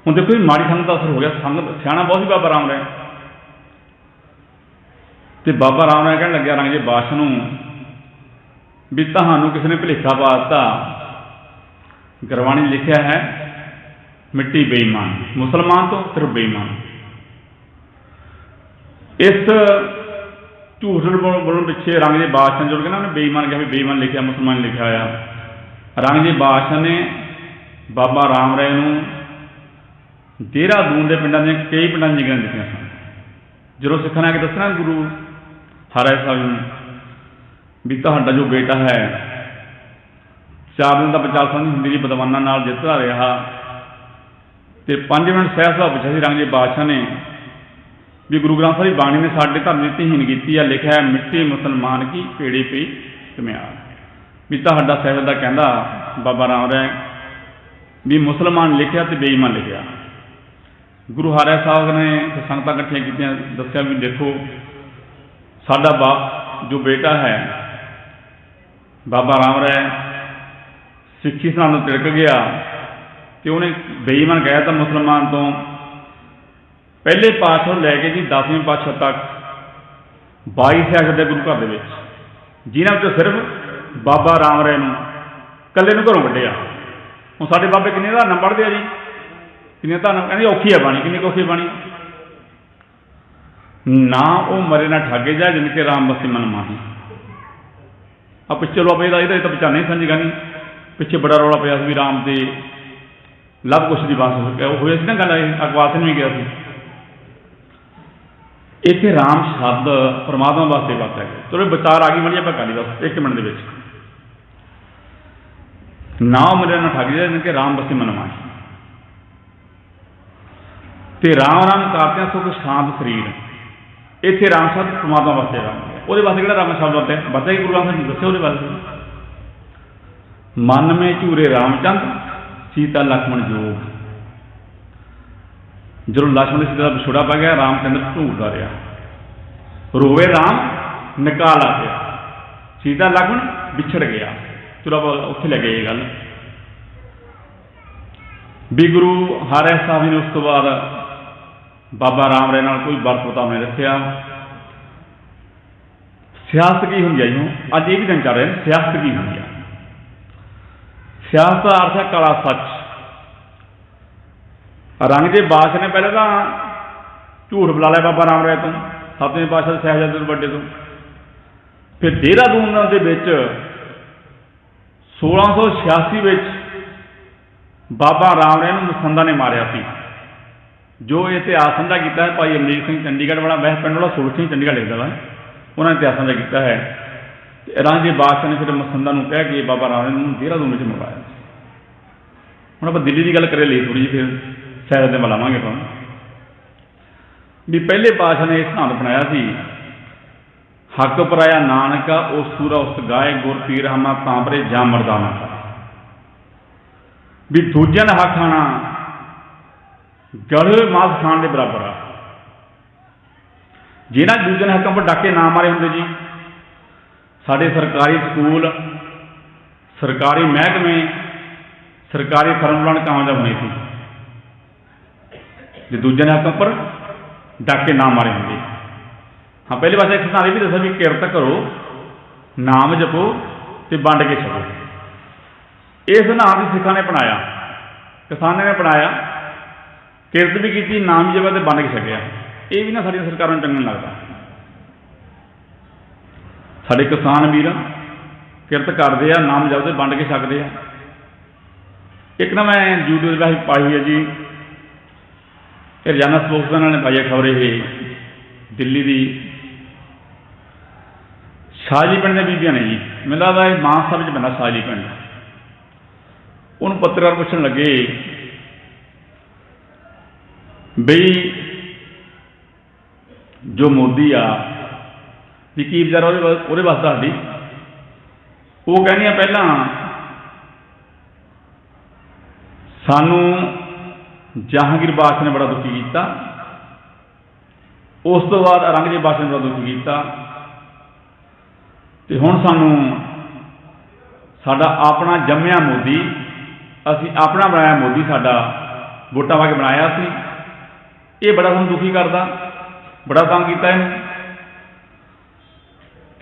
ਹੁਣ ਦੇਖੋ ਜੀ ਮਾੜੀ ਸੰਗਤ ਦਾ ਅਸਰ ਹੋ ਗਿਆ। ਸੰਗਤ ਸਿਆਣਾ ਬਹੁਤ ਸੀ ਬਾਬਾ ਰਾਮਦੇਵ, ਤੇ ਬਾਬਾ ਰਾਮਦੇਵ ਕਹਿਣ ਲੱਗਿਆ ਔਰੰਗਜ਼ੇਬ ਬਾਦਸ਼ਾਹ ਨੂੰ ਵੀ ਤੁਹਾਨੂੰ ਕਿਸੇ ਨੇ ਭੁਲੇਖਾ ਪਾ ਦਿੱਤਾ, ਗੁਰਬਾਣੀ ਲਿਖਿਆ ਹੈ ਮਿੱਟੀ ਬੇਈਮਾਨ, ਮੁਸਲਮਾਨ ਤੋਂ ਸਿਰਫ ਬੇਈਮਾਨ। ਇਸ ਝੂਠ ਬੋਲਣ ਪਿੱਛੇ ਔਰੰਗਜ਼ੇਬ ਬਾਦਸ਼ਾਹ ਜੁੜ ਕੇ ਨਾ ਉਹਨੇ ਬੇਈਮਾਨ ਕਿਹਾ ਵੀ ਬੇਈਮਾਨ ਲਿਖਿਆ, ਮੁਸਲਮਾਨ ਲਿਖਿਆ ਹੋਇਆ। ਔਰੰਗਜ਼ੇਬ ਬਾਦਸ਼ਾਹ ਨੇ ਬਾਬਾ ਰਾਮਦੇਵ ਨੂੰ ਦੇਹਰਾਦੂਨ ਦੇ ਪਿੰਡਾਂ ਦੀਆਂ ਕਈ ਪਿੰਡਾਂ ਦੀਆਂ ਜਗ੍ਹਾ ਦਿੱਤੀਆਂ ਸਨ। ਜਦੋਂ ਸਿੱਖਾਂ ਨੇ ਆ ਕੇ ਦੱਸਣਾ ਗੁਰੂ ਹਰਿ ਸਾਹਿਬ ਨੂੰ ਵੀ ਤੁਹਾਡਾ ਜੋ ਬੇਟਾ ਹੈ 4 ਦਿਨ ਦਾ ਵਿਚਾਰ ਸਾਂਝੀ ਹੁੰਦੀ ਜੀ ਬਲਵਾਨਾਂ ਨਾਲ ਜਿੱਤਦਾ ਰਿਹਾ, ਤੇ 5 ਮਿੰਟ ਸਹਿਜ ਸਭਾ ਪੁੱਛਿਆ ਸੀ ਔਰੰਗਜ਼ੇਬ ਬਾਦਸ਼ਾਹ ਨੇ ਵੀ ਗੁਰੂ ਗ੍ਰੰਥ ਸਾਹਿਬ ਦੀ ਬਾਣੀ ਨੇ ਸਾਡੇ ਧਰਮ ਦੀ ਤੋਹੀਨ ਕੀਤੀ ਆ। ਲਿਖਿਆ ਹੈ ਮਿੱਟੀ ਮੁਸਲਮਾਨ ਕੀ ਪੀੜੀ ਪਈ ਕਮਿਆਰ, ਵੀ ਤੁਹਾਡਾ ਸਾਹਿਬਜ਼ਾਦਾ ਕਹਿੰਦਾ ਬਾਬਾ ਰਾਮਦੇਵ ਵੀ ਮੁਸਲਮਾਨ ਲਿਖਿਆ ਤੇ ਬੇਈਮਾਨ ਲਿਖਿਆ। ਗੁਰੂ ਹਰਿ ਸਾਹਿਬ ਨੇ ਸੰਗਤਾਂ ਇਕੱਠੀਆਂ ਕੀਤੀਆਂ, ਦੱਸਿਆ ਵੀ ਦੇਖੋ ਸਾਡਾ ਜੋ ਬੇਟਾ ਹੈ ਬਾਬਾ ਰਾਮਦੇਵ ਸਿੱਖੀ ਸਨਾਮ ਨੂੰ ਤਿਲਕ ਗਿਆ ਤੇ ਉਹਨੇ ਬੇਈਮਾਨ ਕਹਿ ਦਿੱਤਾ ਮੁਸਲਮਾਨ ਤੋਂ। ਪਹਿਲੇ ਪਾਤਸ਼ਾਹ ਲੈ ਕੇ ਜੀ 10ਵੇਂ ਪਾਤਸ਼ਾਹ ਤੱਕ 22 ਸਾਹਿਬਜ਼ਾਦੇ ਗੁਰੂ ਘਰ ਦੇ ਵਿੱਚ, ਜਿਨ੍ਹਾਂ ਵਿੱਚੋਂ ਸਿਰਫ ਬਾਬਾ ਰਾਮਦੇਵ ਨੂੰ ਇਕੱਲੇ ਨੂੰ ਘਰੋਂ ਕੱਢਿਆ। ਹੁਣ ਸਾਡੇ ਬਾਬੇ ਕਿੰਨੇ ਧਾਰਨਾ ਪੜ੍ਹਦੇ ਆ ਜੀ, ਕਿੰਨੀਆਂ ਧਾਰਨਾ ਕਹਿੰਦੇ ਔਖੀ ਹੈ ਬਾਣੀ, ਕਿੰਨੀ ਕੁ ਔਖੀ ਬਾਣੀ। ਨਾ ਉਹ ਮਰੇ ਨਾ ਠਾਗੇ ਜਾ ਜਿਨ ਕੇ ਰਾਮ ਬਸੇ ਮਨ ਮਾਹੀ। ਆ ਪਿੱਛੇ ਰੌਲਾ ਪਿਆ ਇਹਦਾ, ਇਹ ਤਾਂ ਵਿਚਾਰ ਨਹੀਂ ਸਮਝੇਗਾ ਨਹੀਂ। ਪਿੱਛੇ ਬੜਾ ਰੌਲਾ ਪਿਆ ਸੀ ਵੀ ਰਾਮ ਦੇ ਲਵ ਕੁਸ਼ ਦੀ ਬਾਤ ਉਹ ਹੋਇਆ ਸੀ ਨਾ ਗੱਲ, ਅਕਬਾਰ ਸਿੰਘ ਵੀ ਗਿਆ ਸੀ। ਇੱਥੇ ਰਾਮ ਸ਼ਬਦ ਪਰਮਾਤਮਾ ਵਾਸਤੇ ਵਰਤਿਆ ਗਿਆ। ਚਲੋ ਵਿਚਾਰ ਆ ਗਈ ਮਾੜੀ ਆਪਾਂ ਕਰ ਲਈ ਬਸ 1 ਮਿੰਟ ਦੇ ਵਿੱਚ। ਨਾ ਮਰੇ ਨਾ ਠੱਗ ਜਾ ਜਿਨ ਕੇ ਰਾਮ ਬਸੇ ਮਨ ਮਾਹੀ, ਤੇ ਰਾਮ ਰਾਮ ਕਰਦਿਆਂ ਸੁਖ ਸ਼ਾਂਤ ਸਰੀਰ। ਇੱਥੇ ਰਾਮ ਸ਼ਬਦ ਪਰਮਾਤਮਾ ਵਾਸਤੇ ਵਰਤਿਆ। ਉਹਦੇ ਵਾਸਤੇ ਕਿਹੜਾ ਰਾਮ ਸ਼ਬਦ ਵਰਤਿਆ ਕਿ ਗੁਰੂ ਗ੍ਰੰਥ ਸਾਹਿਬ ਦੱਸਿਆ ਉਹਦੇ ਵਾਸਤੇ। ਮਨ ਮੇ ਝੂਰੇ ਰਾਮਚੰਦ ਸੀਤਾ ਲਖਮਣ ਜੋਗ। ਜਦੋਂ ਲਛਮਣ ਸੀਤਾ ਦਾ ਵਿਛੋੜਾ ਪੈ ਗਿਆ, ਰਾਮ ਚੰਦਰ ਢੂੰਡਦਾ ਰਿਹਾ, ਰੋਵੇ ਰਾਮ ਨਿਕਾਲ ਆ ਪਿਆ, ਸੀਤਾ ਲਖਮਣ ਵਿਛੜ ਗਿਆ। ਚਲੋ ਆਪਾਂ ਉੱਥੇ ਲੈ ਗਏ ਇਹ ਗੱਲ ਵੀ ਗੁਰੂ ਹਰਿ ਸਾਹਿਬ ਜੀ ਨੇ ਉਸ ਤੋਂ ਬਾਅਦ ਬਾਬਾ ਰਾਮ ਰਾਏ ਨਾਲ ਕੋਈ ਵਰਤ ਵਰਤਾਓ ਨਹੀਂ ਰੱਖਿਆ। ਸਿਆਸਤ ਕੀ ਹੁੰਦੀ ਹੈ ਜੀ? ਅੱਜ ਇਹ ਵੀ ਦਿਨ ਚੱਲ ਰਹੇ ਨੇ, ਸਿਆਸਤ ਕੀ ਹੁੰਦੀ ਹੈ? ਸਿਆਸਤ ਦਾ ਅਰਥ ਹੈ ਕਾਲਾ ਸੱਚ। ਔਰੰਗਜ਼ੇਬ ਬਾਦਸ਼ਾਹ ਨੇ ਪਹਿਲਾਂ ਤਾਂ ਝੂਠ ਬੁਲਾ ਲਿਆ ਬਾਬਾ ਰਾਮ ਰਾਏ ਤੋਂ, ਸੱਤਵੇਂ ਪਾਤਸ਼ਾਹ ਦੇ ਸਾਹਿਬਜ਼ਾਦੇ ਤੋਂ ਵੱਡੇ ਤੋਂ। ਫਿਰ ਦੇਹਰਾਦੂਨ ਦੇ ਵਿੱਚ 1686 ਵਿੱਚ ਬਾਬਾ ਰਾਮ ਰਾਏ ਨੂੰ ਮਸੰਦਾਂ ਨੇ ਮਾਰਿਆ ਸੀ। ਜੋ ਇਤਿਹਾਸ ਸਾਂਝਾ ਕੀਤਾ ਹੈ ਭਾਈ ਅਮਰੀਕ ਸਿੰਘ ਚੰਡੀਗੜ੍ਹ ਵਾਲਾ, ਵੈਸੇ ਪਿੰਡ ਵਾਲਾ ਸੂਰਤ ਸਿੰਘ ਚੰਡੀਗੜ੍ਹ ਲਿਖਦਾ ਵਾ, ਉਹਨਾਂ ਨੇ ਇਤਿਹਾਸ ਸਾਂਝਾ ਕੀਤਾ ਹੈ। ਔਰੰਗਜ਼ੇਬ ਬਾਦਸ਼ਾਹ ਨੇ ਫਿਰ ਮਸੰਦਾਂ ਨੂੰ ਕਹਿ ਕੇ ਬਾਬਾ ਰਾਮ ਰਾਏ ਨੂੰ ਦੇਹਰਾਦੂਨ ਵਿੱਚ ਮੰਗਵਾਇਆ। ਹੁਣ ਆਪਾਂ ਦਿੱਲੀ ਦੀ ਗੱਲ ਕਰੇ ਲਈ ਥੋੜ੍ਹੀ ਜਿਹੀ, ਫਿਰ ਸ਼ਾਇਦ ਦੇ ਮਿਲਾਵਾਂਗੇ ਆਪਾਂ ਵੀ ਪਹਿਲੇ ਪਾਤਸ਼ਾਹ ਨੇ ਇਹ ਸਿਧਾਂਤ ਬਣਾਇਆ ਸੀ, ਹੱਕ ਪਰਾਇਆ ਨਾਨਕਾ ਉਸ ਸੂਰਾ ਉਸ ਗਾਏ, ਗੁਰ ਪੀਰ ਹਮਾ ਤਾਂ ਪਰੇ ਜਾਂ ਮਰਦਾਨਾ ਕਾ। ਵੀ ਦੂਜਿਆਂ ਦਾ ਹੱਕ ਖਾਣਾ ਗਲੇ ਮਾਸ ਖਾਣ ਦੇ ਬਰਾਬਰ ਆ। ਜਿਹਨਾਂ ਦੂਜਿਆਂ ਦੇ ਹੱਕਾਂ ਪਰ ਡਾਕੇ ਨਾ ਮਾਰੇ ਹੁੰਦੇ ਜੀ, ਸਾਡੇ ਸਰਕਾਰੀ ਸਕੂਲ, ਸਰਕਾਰੀ ਮਹਿਕਮੇ, ਸਰਕਾਰੀ ਫਰਮ ਪਲਾਨ ਕਾਮਯਾਬ ਹੋਣੇ ਸੀ ਜੇ ਦੂਜਿਆਂ ਦੇ ਹੱਕਾਂ ਪਰ ਡਾਕੇ ਨਾ ਮਾਰੇ ਹੁੰਦੇ। ਹਾਂ, ਪਹਿਲੇ ਪਾਸੇ ਇੱਕ ਸਿਧਾਂਤ ਇਹ ਵੀ ਦੱਸਿਆ ਵੀ ਕਿਰਤ ਕਰੋ, ਨਾਮ ਜਪੋ ਤੇ ਵੰਡ ਕੇ ਛਕੋ। ਇਹ ਸਿਧਾਂਤ ਵੀ ਸਿੱਖਾਂ ਨੇ ਅਪਣਾਇਆ, ਕਿਸਾਨਾਂ ਨੇ ਅਪਣਾਇਆ, ਕਿਰਤ ਵੀ ਕੀਤੀ, ਨਾਮ ਵੀ ਜਪਿਆ ਤੇ ਵੰਡ ਕੇ ਛਕਿਆ। ਇਹ ਵੀ ਨਾ ਸਾਡੀਆਂ ਸਰਕਾਰਾਂ ਨੂੰ ਚੰਗਾ ਨਹੀਂ ਲੱਗਦਾ। ਸਾਡੇ ਕਿਸਾਨ ਵੀਰ ਕਿਰਤ ਕਰਦੇ ਆ, ਨਾਮ ਜਪਦੇ, ਵੰਡ ਕੇ ਛਕਦੇ ਆ। ਇੱਕ ਨਾ ਮੈਂ YouTube ਰਾਹੀਂ ਪਾਈ ਹੈ ਜੀ, ਇਹ ਰੋਜ਼ਾਨਾ ਸਪੋਕਸਮੈਨ ਨੇ ਪਾਈ ਹੈ ਖਬਰ, ਇਹ ਦਿੱਲੀ ਦੀ ਸ਼ਾਹਜੀ ਪਿੰਡ ਦੀਆਂ ਬੀਬੀਆਂ ਨੇ ਜੀ, ਮੈਨੂੰ ਲੱਗਦਾ ਇਹ ਮਾਨਸਾ ਵਿੱਚ ਪੈਂਦਾ ਸ਼ਾਹਜੀ ਪਿੰਡ। ਉਹਨੂੰ ਪੱਤਰਕਾਰ ਪੁੱਛਣ ਲੱਗੇ ਬਈ ਜੋ ਮੋਦੀ ਆ ਵੀ ਕੀ ਵਿਚਾਰਾ ਉਹਦੇ ਵਾਸਤੇ ਸਾਡੀ। ਉਹ ਕਹਿੰਦੀਆਂ ਪਹਿਲਾਂ ਸਾਨੂੰ ਜਹਾਂਗੀਰ ਬਾਦਸ਼ਾਹ ਨੇ ਬੜਾ ਦੁਖੀ ਕੀਤਾ, ਉਸ ਤੋਂ ਬਾਅਦ ਔਰੰਗਜ਼ੇਬ ਬਾਦਸ਼ਾਹ ਨੇ ਬੜਾ ਦੁਖੀ ਕੀਤਾ, ਤੇ ਹੁਣ ਸਾਨੂੰ ਸਾਡਾ ਆਪਣਾ ਜੰਮਿਆ ਮੋਦੀ, ਅਸੀਂ ਆਪਣਾ ਬਣਾਇਆ ਮੋਦੀ, ਸਾਡਾ ਵੋਟਾਂ ਪਾ ਕੇ ਬਣਾਇਆ ਸੀ, ਇਹ ਬੜਾ ਸਾਨੂੰ ਦੁਖੀ ਕਰਦਾ, ਬੜਾ ਕੰਮ ਕੀਤਾ ਇਹਨੂੰ।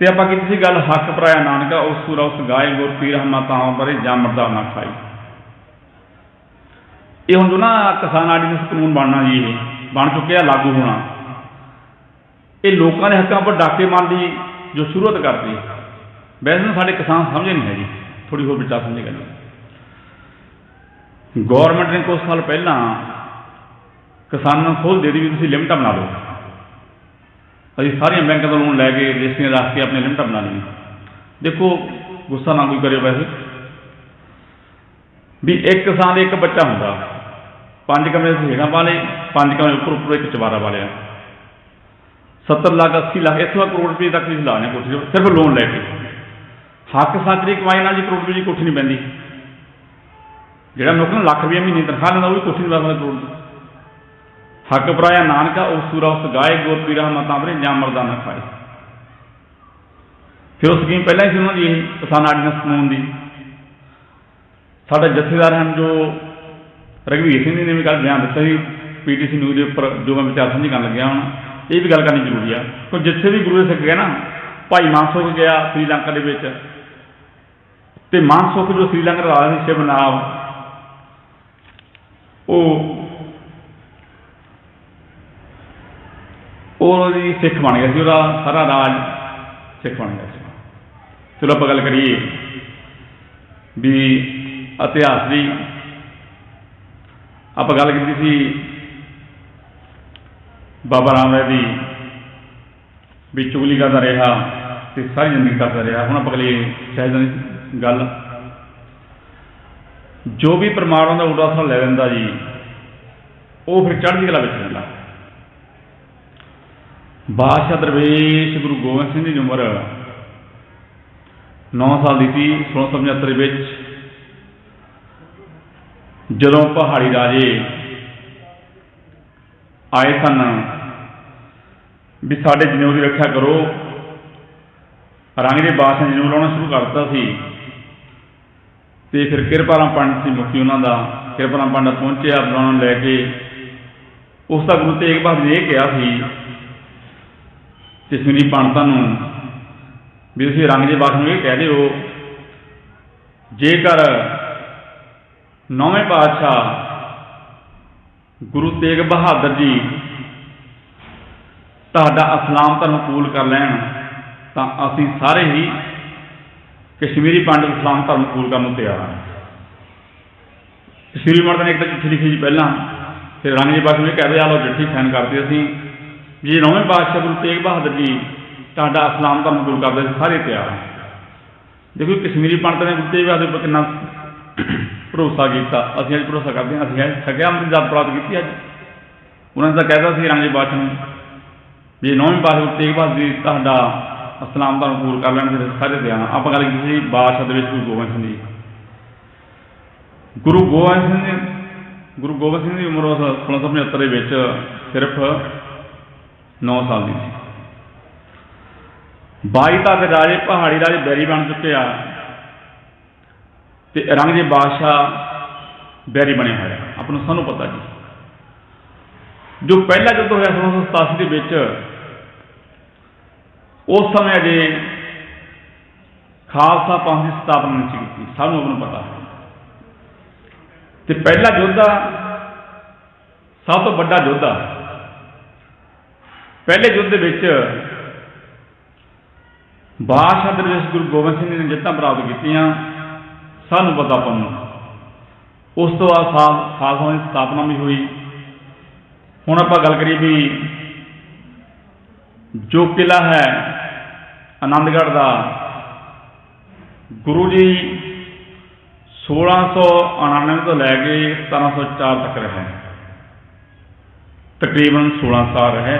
ਤੇ ਆਪਾਂ ਕੀਤੀ ਸੀ ਗੱਲ, ਹੱਕ ਪਰਾਇਆ ਨਾਨਕਾ ਉਸ ਸੂਰਾ ਉਸ ਗਾਏ, ਗੁਰ ਪੀਰ ਹਮਾ ਤਾਂ ਪਰੇ ਜਾਂ ਮਰਦਾ ਨਾ ਖਾਈ। ਇਹ ਹੁਣ ਨਾ ਕਿਸਾਨ ਆਰਡੀਨੈਂਸ ਕਾਨੂੰਨ ਬਣਨਾ ਜੀ, ਇਹ ਬਣ ਚੁੱਕਿਆ, ਲਾਗੂ ਹੋਣਾ। ਇਹ ਲੋਕਾਂ ਦੇ ਹੱਕਾਂ ਪਰ ਡਾਕੇ ਮਾਰਨ ਦੀ ਜੋ ਸ਼ੁਰੂਆਤ ਕਰਦੀ, ਵੈਸੇ ਤਾਂ ਸਾਡੇ ਕਿਸਾਨ ਸਮਝੇ ਨਹੀਂ ਹੈ ਜੀ, ਥੋੜ੍ਹੀ ਹੋਰ ਵਿਚਾਰ ਸਮਝੇ ਗੱਲ। ਗੌਰਮੈਂਟ ਨੇ ਕੁਝ ਸਾਲ ਪਹਿਲਾਂ ਕਿਸਾਨਾਂ ਨੂੰ ਖੋਲ੍ਹ ਦੇ ਦਿੱਤੀ ਵੀ ਤੁਸੀਂ ਲਿਮਟਾਂ ਬਣਾ ਲਓ, ਅਸੀਂ ਸਾਰੀਆਂ ਬੈਂਕਾਂ ਤੋਂ ਲੋਨ ਲੈ ਕੇ ਰਜਿਸਟਰੀਆਂ ਰੱਖ ਕੇ ਆਪਣੇ ਲਿਮਟਾਂ ਬਣਾ ਲਈਆਂ। ਦੇਖੋ ਗੁੱਸਾ ਨਾ ਕੋਈ ਕਰਿਓ, ਵੈਸੇ ਵੀ ਇੱਕ ਕਿਸਾਨ ਦੇ ਇੱਕ ਬੱਚਾ ਹੁੰਦਾ, 5 ਕਮਰੇ ਅਸੀਂ ਹੇਠਾਂ ਪਾ ਲਏ, 5 ਕਮਰੇ ਉੱਪਰ ਇੱਕ ਚੁਬਾਰਾ ਪਾ ਲਿਆ, 70 ਲੱਖ 80 ਲੱਖ ਇੱਥੋਂ ਕਰੋੜ ਰੁਪਏ ਤੱਕ ਤੁਸੀਂ ਲਾ ਲਿਆ ਕੋਠੀ, ਸਿਰਫ ਲੋਨ ਲੈ ਕੇ। ਹੱਕ ਸੱਚ ਦੀ ਕਮਾਈ ਨਾਲ ਜੀ ਕਰੋੜ ਰੁਪਏ ਦੀ ਕੋਠੀ ਨਹੀਂ ਪੈਂਦੀ। ਜਿਹੜਾ ਮਨੁੱਖ ਨੂੰ ਲੱਖ ਰੁਪਏ ਮਹੀਨੇ ਤਨਖਾਹ ਲੈਂਦਾ ਉਹ ਵੀ ਕੋਠੀ ਨਹੀਂ ਲਾ ਸਕਦਾ ਕਰੋੜ ਦੀ। ਹੱਕ ਪਰਾਇਆ ਨਾਨਕਾ ਉਸ ਸੂਰਾ ਉਸ ਗਾਏ, ਗੁਰ ਪੀਰਾ ਮਤਾਂ ਪਰੇ ਜਾਂ ਮਰਦਾ ਨਾ ਖਾਏ। ਫਿਰ ਉਹ ਸਕੀਮ ਪਹਿਲਾਂ ਹੀ ਸੀ ਉਹਨਾਂ ਦੀ, ਇਹ ਕਿਸਾਨ ਆਰਡੀਨੈਂਸ ਕਾਨੂੰਨ ਦੀ। ਸਾਡੇ ਜਥੇਦਾਰ ਹਨ ਜੋ ਰਘਵੀਰ ਸਿੰਘ ਜੀ ਨੇ ਵੀ ਕੱਲ੍ਹ ਬਿਆਨ ਦਿੱਤਾ ਸੀ PTC ਨਿਊਜ਼ ਦੇ ਉੱਪਰ, ਜੋ ਮੈਂ ਵਿਚਾਰ ਸਾਂਝੀ ਕਰਨ ਲੱਗਿਆ। ਹੁਣ ਇਹ ਵੀ ਗੱਲ ਕਰਨੀ ਜ਼ਰੂਰੀ ਆ, ਕਿਉਂਕਿ ਜਿੱਥੇ ਵੀ ਗੁਰੂ ਦੇ ਸਿੱਖ ਗਏ ਨਾ, ਭਾਈ ਮਾਨਸੁਖ ਗਿਆ ਸ੍ਰੀਲੰਕਾ ਦੇ ਵਿੱਚ, ਤੇ ਮਾਨਸੁਖ ਜੋ ਸ੍ਰੀਲੰਕਾ ਦਾ ਰਾਜਾ ਸੀ ਸ਼ਿਵਨਾਬ, ਉਹਦੀ ਸਿੱਖ ਬਣ ਗਿਆ ਸੀ, ਉਹਦਾ ਸਾਰਾ ਰਾਜ ਸਿੱਖ ਬਣ ਗਿਆ ਸੀ। ਚਲੋ ਆਪਾਂ ਗੱਲ ਕਰੀਏ ਵੀ ਇਤਿਹਾਸ ਦੀ। ਆਪਾਂ ਗੱਲ ਕੀਤੀ ਸੀ ਬਾਬਾ ਰਾਮ ਰਾਏ ਦੀ ਵੀ ਚੁਗਲੀ ਕਰਦਾ ਰਿਹਾ ਤੇ ਸਾਰੀ ਜ਼ਿੰਦਗੀ ਕਰਦਾ ਰਿਹਾ। ਹੁਣ ਆਪਾਂ ਅਗਲੀ ਸ਼ਾਇਦ ਗੱਲ, ਜੋ ਵੀ ਪਰਮਾਤਮਾ ਦਾ ਉਲਟਾ ਅਸਰ ਲੈ ਲੈਂਦਾ ਜੀ, ਉਹ ਫਿਰ ਚੜ੍ਹਦੀ ਕਲਾ ਵਿੱਚ ਰਹਿੰਦਾ। ਬਾਦਸ਼ਾਹ ਦਰਵੇਸ਼ ਗੁਰੂ ਗੋਬਿੰਦ ਸਿੰਘ ਜੀ ਦੀ ਉਮਰ 9 ਸਾਲ ਦੀ ਸੀ 1675 ਵਿੱਚ, ਜਦੋਂ ਪਹਾੜੀ ਰਾਜੇ ਆਏ ਸਨ ਵੀ ਸਾਡੇ ਜਨੇਊ ਦੀ ਰੱਖਿਆ ਕਰੋ। ਔਰੰਗਜ਼ੇਬ ਬਾਦਸ਼ਾਹ ਨੇ ਜਨੇਊ ਲਾਉਣਾ ਸ਼ੁਰੂ ਕਰ ਦਿੱਤਾ ਸੀ। ਅਤੇ ਫਿਰ ਕਿਰਪਾ ਰਾਮ ਪੰਡਤ ਸੀ ਮੁਖੀ ਉਹਨਾਂ ਦਾ। ਕਿਰਪਾ ਰਾਮ ਪੰਡਤ ਪਹੁੰਚਿਆ ਬੁਲਾਉਣਾ ਨੂੰ ਲੈ ਕੇ। ਉਸ ਦਾ ਗੁਰੂ ਤੇਗ ਬਹਾਦਰ ਨੇ ਇਹ ਕਿਹਾ ਸੀ ਕਸ਼ਮੀਰੀ ਪੰਡਤਾਂ ਨੂੰ ਵੀ ਤੁਸੀਂ ਔਰੰਗਜ਼ੇਬ ਬਾਦਸ਼ਾਹ ਨੂੰ ਇਹ ਕਹਿ ਦਿਓ, ਜੇਕਰ 9ਵੇਂ ਪਾਤਸ਼ਾਹ ਗੁਰੂ ਤੇਗ ਬਹਾਦਰ ਜੀ ਤੁਹਾਡਾ ਇਸਲਾਮ ਧਰਮ ਕਬੂਲ ਕਰ ਲੈਣ ਤਾਂ ਅਸੀਂ ਸਾਰੇ ਹੀ ਕਸ਼ਮੀਰੀ ਪੰਡਤ ਇਸਲਾਮ ਧਰਮ ਕਬੂਲ ਕਰਨ ਨੂੰ ਤਿਆਰ ਹਾਂ। ਕਸ਼ਮੀਰੀ ਪੰਡਤਾਂ ਨੇ ਇੱਕ ਤਾਂ ਚਿੱਠੀ ਲਿਖੀ ਸੀ ਪਹਿਲਾਂ, ਫਿਰ ਔਰੰਗਜ਼ੇਬ ਬਾਦਸ਼ਾਹ ਨੂੰ ਇਹ ਕਹਿ ਦਿਆ ਲਓ ਚਿੱਠੀ ਸਾਈਨ ਕਰਤੀ ਅਸੀਂ ਜੀ 9ਵੇਂ ਪਾਤਸ਼ਾਹ ਗੁਰੂ ਤੇਗ ਬਹਾਦਰ ਜੀ ਤੁਹਾਡਾ ਇਸਲਾਮ ਧਰਮ ਕਬੂਲ ਕਰਦੇ ਅਸੀਂ ਸਾਰੇ ਤਿਆਰ ਹਾਂ। ਦੇਖੋ ਕਸ਼ਮੀਰੀ ਪੰਡਤਾਂ ਨੇ ਗੁਰੂ ਤੇਗ ਬਹਾਦਰ ਉੱਪਰ ਕਿੰਨਾ ਭਰੋਸਾ ਕੀਤਾ। ਅਸੀਂ ਅੱਜ ਭਰੋਸਾ ਕਰਦੇ ਹਾਂ, ਅਸੀਂ ਸਕਿਆ ਅੰਮ੍ਰਿਤ ਦਾਤ ਪ੍ਰਾਪਤ ਕੀਤੀ। ਅੱਜ ਉਹਨਾਂ ਨੇ ਤਾਂ ਕਹਿਤਾ ਸੀ ਔਰੰਗਜ਼ੇਬ ਬਾਦਸ਼ਾਹ ਨੂੰ ਜੇ 9ਵੇਂ ਪਾਤਸ਼ਾਹ ਗੁਰੂ ਤੇਗ ਬਹਾਦਰ ਜੀ ਤੁਹਾਡਾ ਇਸਲਾਮ ਧਰਮ ਕਬੂਲ ਕਰ ਲੈਣ ਫਿਰ ਸਾਰੇ ਤਿਆਰ ਹਾਂ। ਆਪਾਂ ਗੱਲ ਕੀਤੀ ਸੀ ਬਾਦਸ਼ਾਹ ਦੇ ਵਿੱਚ ਗੁਰੂ ਗੋਬਿੰਦ ਸਿੰਘ ਜੀ। ਗੁਰੂ ਗੋਬਿੰਦ ਸਿੰਘ ਦੀ ਉਮਰ ਉਸ 1675 ਦੇ ਵਿੱਚ ਸਿਰਫ 9 ਸਾਲ ਦੀ ਸੀ। 22 ਤੱਕ ਰਾਜੇ ਪਹਾੜੀ ਰਾਜੇ ਬੈਰੀ ਬਣ ਚੁੱਕੇ ਆ ਅਤੇ ਔਰੰਗਜ਼ੇਬ ਬਾਦਸ਼ਾਹ ਬੈਰੀ ਬਣਿਆ ਹੋਇਆ ਆਪਾਂ ਨੂੰ ਸਾਨੂੰ ਪਤਾ ਜੀ। ਜੋ ਪਹਿਲਾ ਯੁੱਧ ਹੋਇਆ 1687 ਦੇ ਵਿੱਚ, ਉਸ ਸਮੇਂ ਅਜੇ ਖਾਲਸਾ ਪੰਥ ਦੀ ਸਥਾਪਨਾ ਨਹੀਂ ਸੀ ਕੀਤੀ, ਸਾਨੂੰ ਆਪ ਨੂੰ ਪਤਾ। ਅਤੇ ਪਹਿਲਾ ਯੁੱਧ ਆ ਸਭ ਤੋਂ ਵੱਡਾ ਯੁੱਧ ਆ। ਪਹਿਲੇ ਯੁੱਧ ਦੇ ਵਿੱਚ ਬਾਦਸ਼ਾਹ ਦੇ ਵਿੱਚ ਗੁਰੂ ਗੋਬਿੰਦ ਸਿੰਘ ਜੀ ਨੇ ਜਿੱਤਾਂ ਪ੍ਰਾਪਤ ਕੀਤੀਆਂ, ਸਾਨੂੰ ਪਤਾ ਆਪਾਂ ਨੂੰ। ਉਸ ਤੋਂ ਬਾਅਦ ਖਾਲਸਾ ਦੀ ਸਥਾਪਨਾ ਵੀ ਹੋਈ। ਹੁਣ ਆਪਾਂ ਗੱਲ ਕਰੀਏ ਵੀ ਜੋ ਕਿਲ੍ਹਾ ਹੈ ਆਨੰਦਗੜ੍ਹ ਦਾ, ਗੁਰੂ ਜੀ 1699 ਤੋਂ ਲੈ ਕੇ 1704 ਤੱਕ ਰਹੇ, ਤਕਰੀਬਨ 16 ਸਾਲ ਰਹੇ।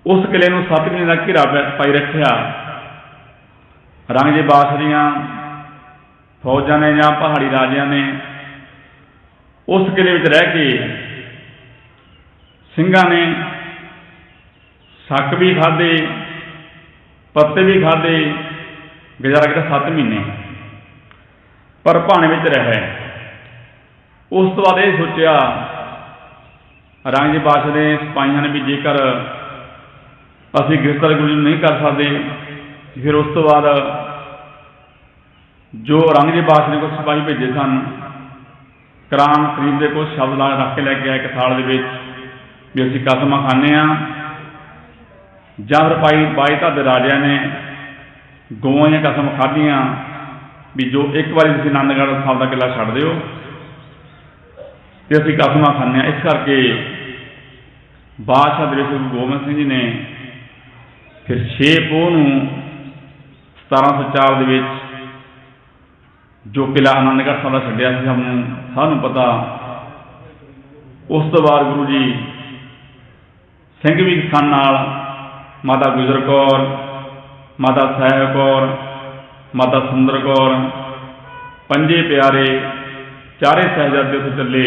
ਉਸ ਕਿਲ੍ਹੇ ਨੂੰ 7 ਮਹੀਨੇ ਦਾ ਘੇਰਾ ਪਾਈ ਰੱਖਿਆ। ਔਰੰਗਜ਼ੇਬ ਬਾਦਸ਼ਾਹ ਦੀਆਂ ਫੌਜਾਂ ਨੇ ਜਾਂ ਪਹਾੜੀ ਰਾਜਿਆਂ ਨੇ ਉਸ ਕਿਲ੍ਹੇ ਵਿੱਚ ਰਹਿ ਕੇ ਸਿੰਘਾਂ ਨੇ ਸੱਕ ਵੀ ਖਾਧੇ, ਪੱਤੇ ਵੀ ਖਾਧੇ, ਗੁਜ਼ਾਰਾ ਕੀਤਾ 7 ਮਹੀਨੇ, ਪਰ ਭਾਣੇ ਵਿੱਚ ਰਹੇ। ਉਸ ਤੋਂ ਬਾਅਦ ਇਹ ਸੋਚਿਆ ਔਰੰਗਜ਼ੇਬ ਬਾਦਸ਼ਾਹ ਦੇ ਸਿਪਾਹੀਆਂ ਨੇ ਵੀ ਜੇਕਰ ਅਸੀਂ ਗ੍ਰਿਫਤਾਰ ਗੁਰੂ ਜੀ ਨੂੰ ਨਹੀਂ ਕਰ ਸਕਦੇ, ਫਿਰ ਉਸ ਤੋਂ ਬਾਅਦ ਜੋ ਔਰੰਗਜ਼ੇਬ ਬਾਦਸ਼ਾਹ ਨੇ ਕੁਝ ਸਿਪਾਹੀ ਭੇਜੇ ਸਨ, ਕੁਰਾਨ ਸ਼ਰੀਫ ਦੇ ਕੁਝ ਸ਼ਬਦ ਰੱਖ ਕੇ ਲੈ ਕੇ ਆਏ ਇੱਕ ਥਾਲ ਦੇ ਵਿੱਚ ਵੀ ਅਸੀਂ ਕਸਮਾਂ ਖਾਂਦੇ ਹਾਂ, ਜਾਂ ਫਿਰ 22 ਧਰ ਦੇ ਰਾਜਿਆਂ ਨੇ ਗਊਆਂ ਦੀਆਂ ਕਸਮ ਖਾਧੀਆਂ ਵੀ ਜੋ ਇੱਕ ਵਾਰੀ ਤੁਸੀਂ ਆਨੰਦਗੜ੍ਹ ਸਾਹਿਬ ਦਾ ਕਿਲ੍ਹਾ ਛੱਡ ਦਿਓ ਅਤੇ ਅਸੀਂ ਕਸਮਾਂ ਖਾਂਦੇ ਹਾਂ। ਇਸ ਕਰਕੇ ਬਾਦਸ਼ਾਹ ਦੇ ਵਿੱਚ ਗੁਰੂ ਗੋਬਿੰਦ ਸਿੰਘ ਜੀ ਨੇ ਫਿਰ 6 ਪੋਹ ਨੂੰ 1704 ਦੇ ਵਿੱਚ ਜੋ ਕਿਲ੍ਹਾ ਆਨੰਦਗੜ੍ਹ ਸਾਹਿਬ ਦਾ ਛੱਡਿਆ ਸੀ, ਸਾਨੂੰ ਪਤਾ। ਉਸ ਤੋਂ ਬਾਅਦ ਗੁਰੂ ਜੀ ਸਿੰਘ ਵੀ ਸਨ ਨਾਲ, ਮਾਤਾ ਗੁਜਰ ਕੌਰ, ਮਾਤਾ ਸਾਹਿਬ ਕੌਰ, ਮਾਤਾ ਸੁੰਦਰ ਕੌਰ, 5 ਪਿਆਰੇ, 4 ਸਾਹਿਬਜ਼ਾਦੇ ਉੱਥੇ ਚੱਲੇ।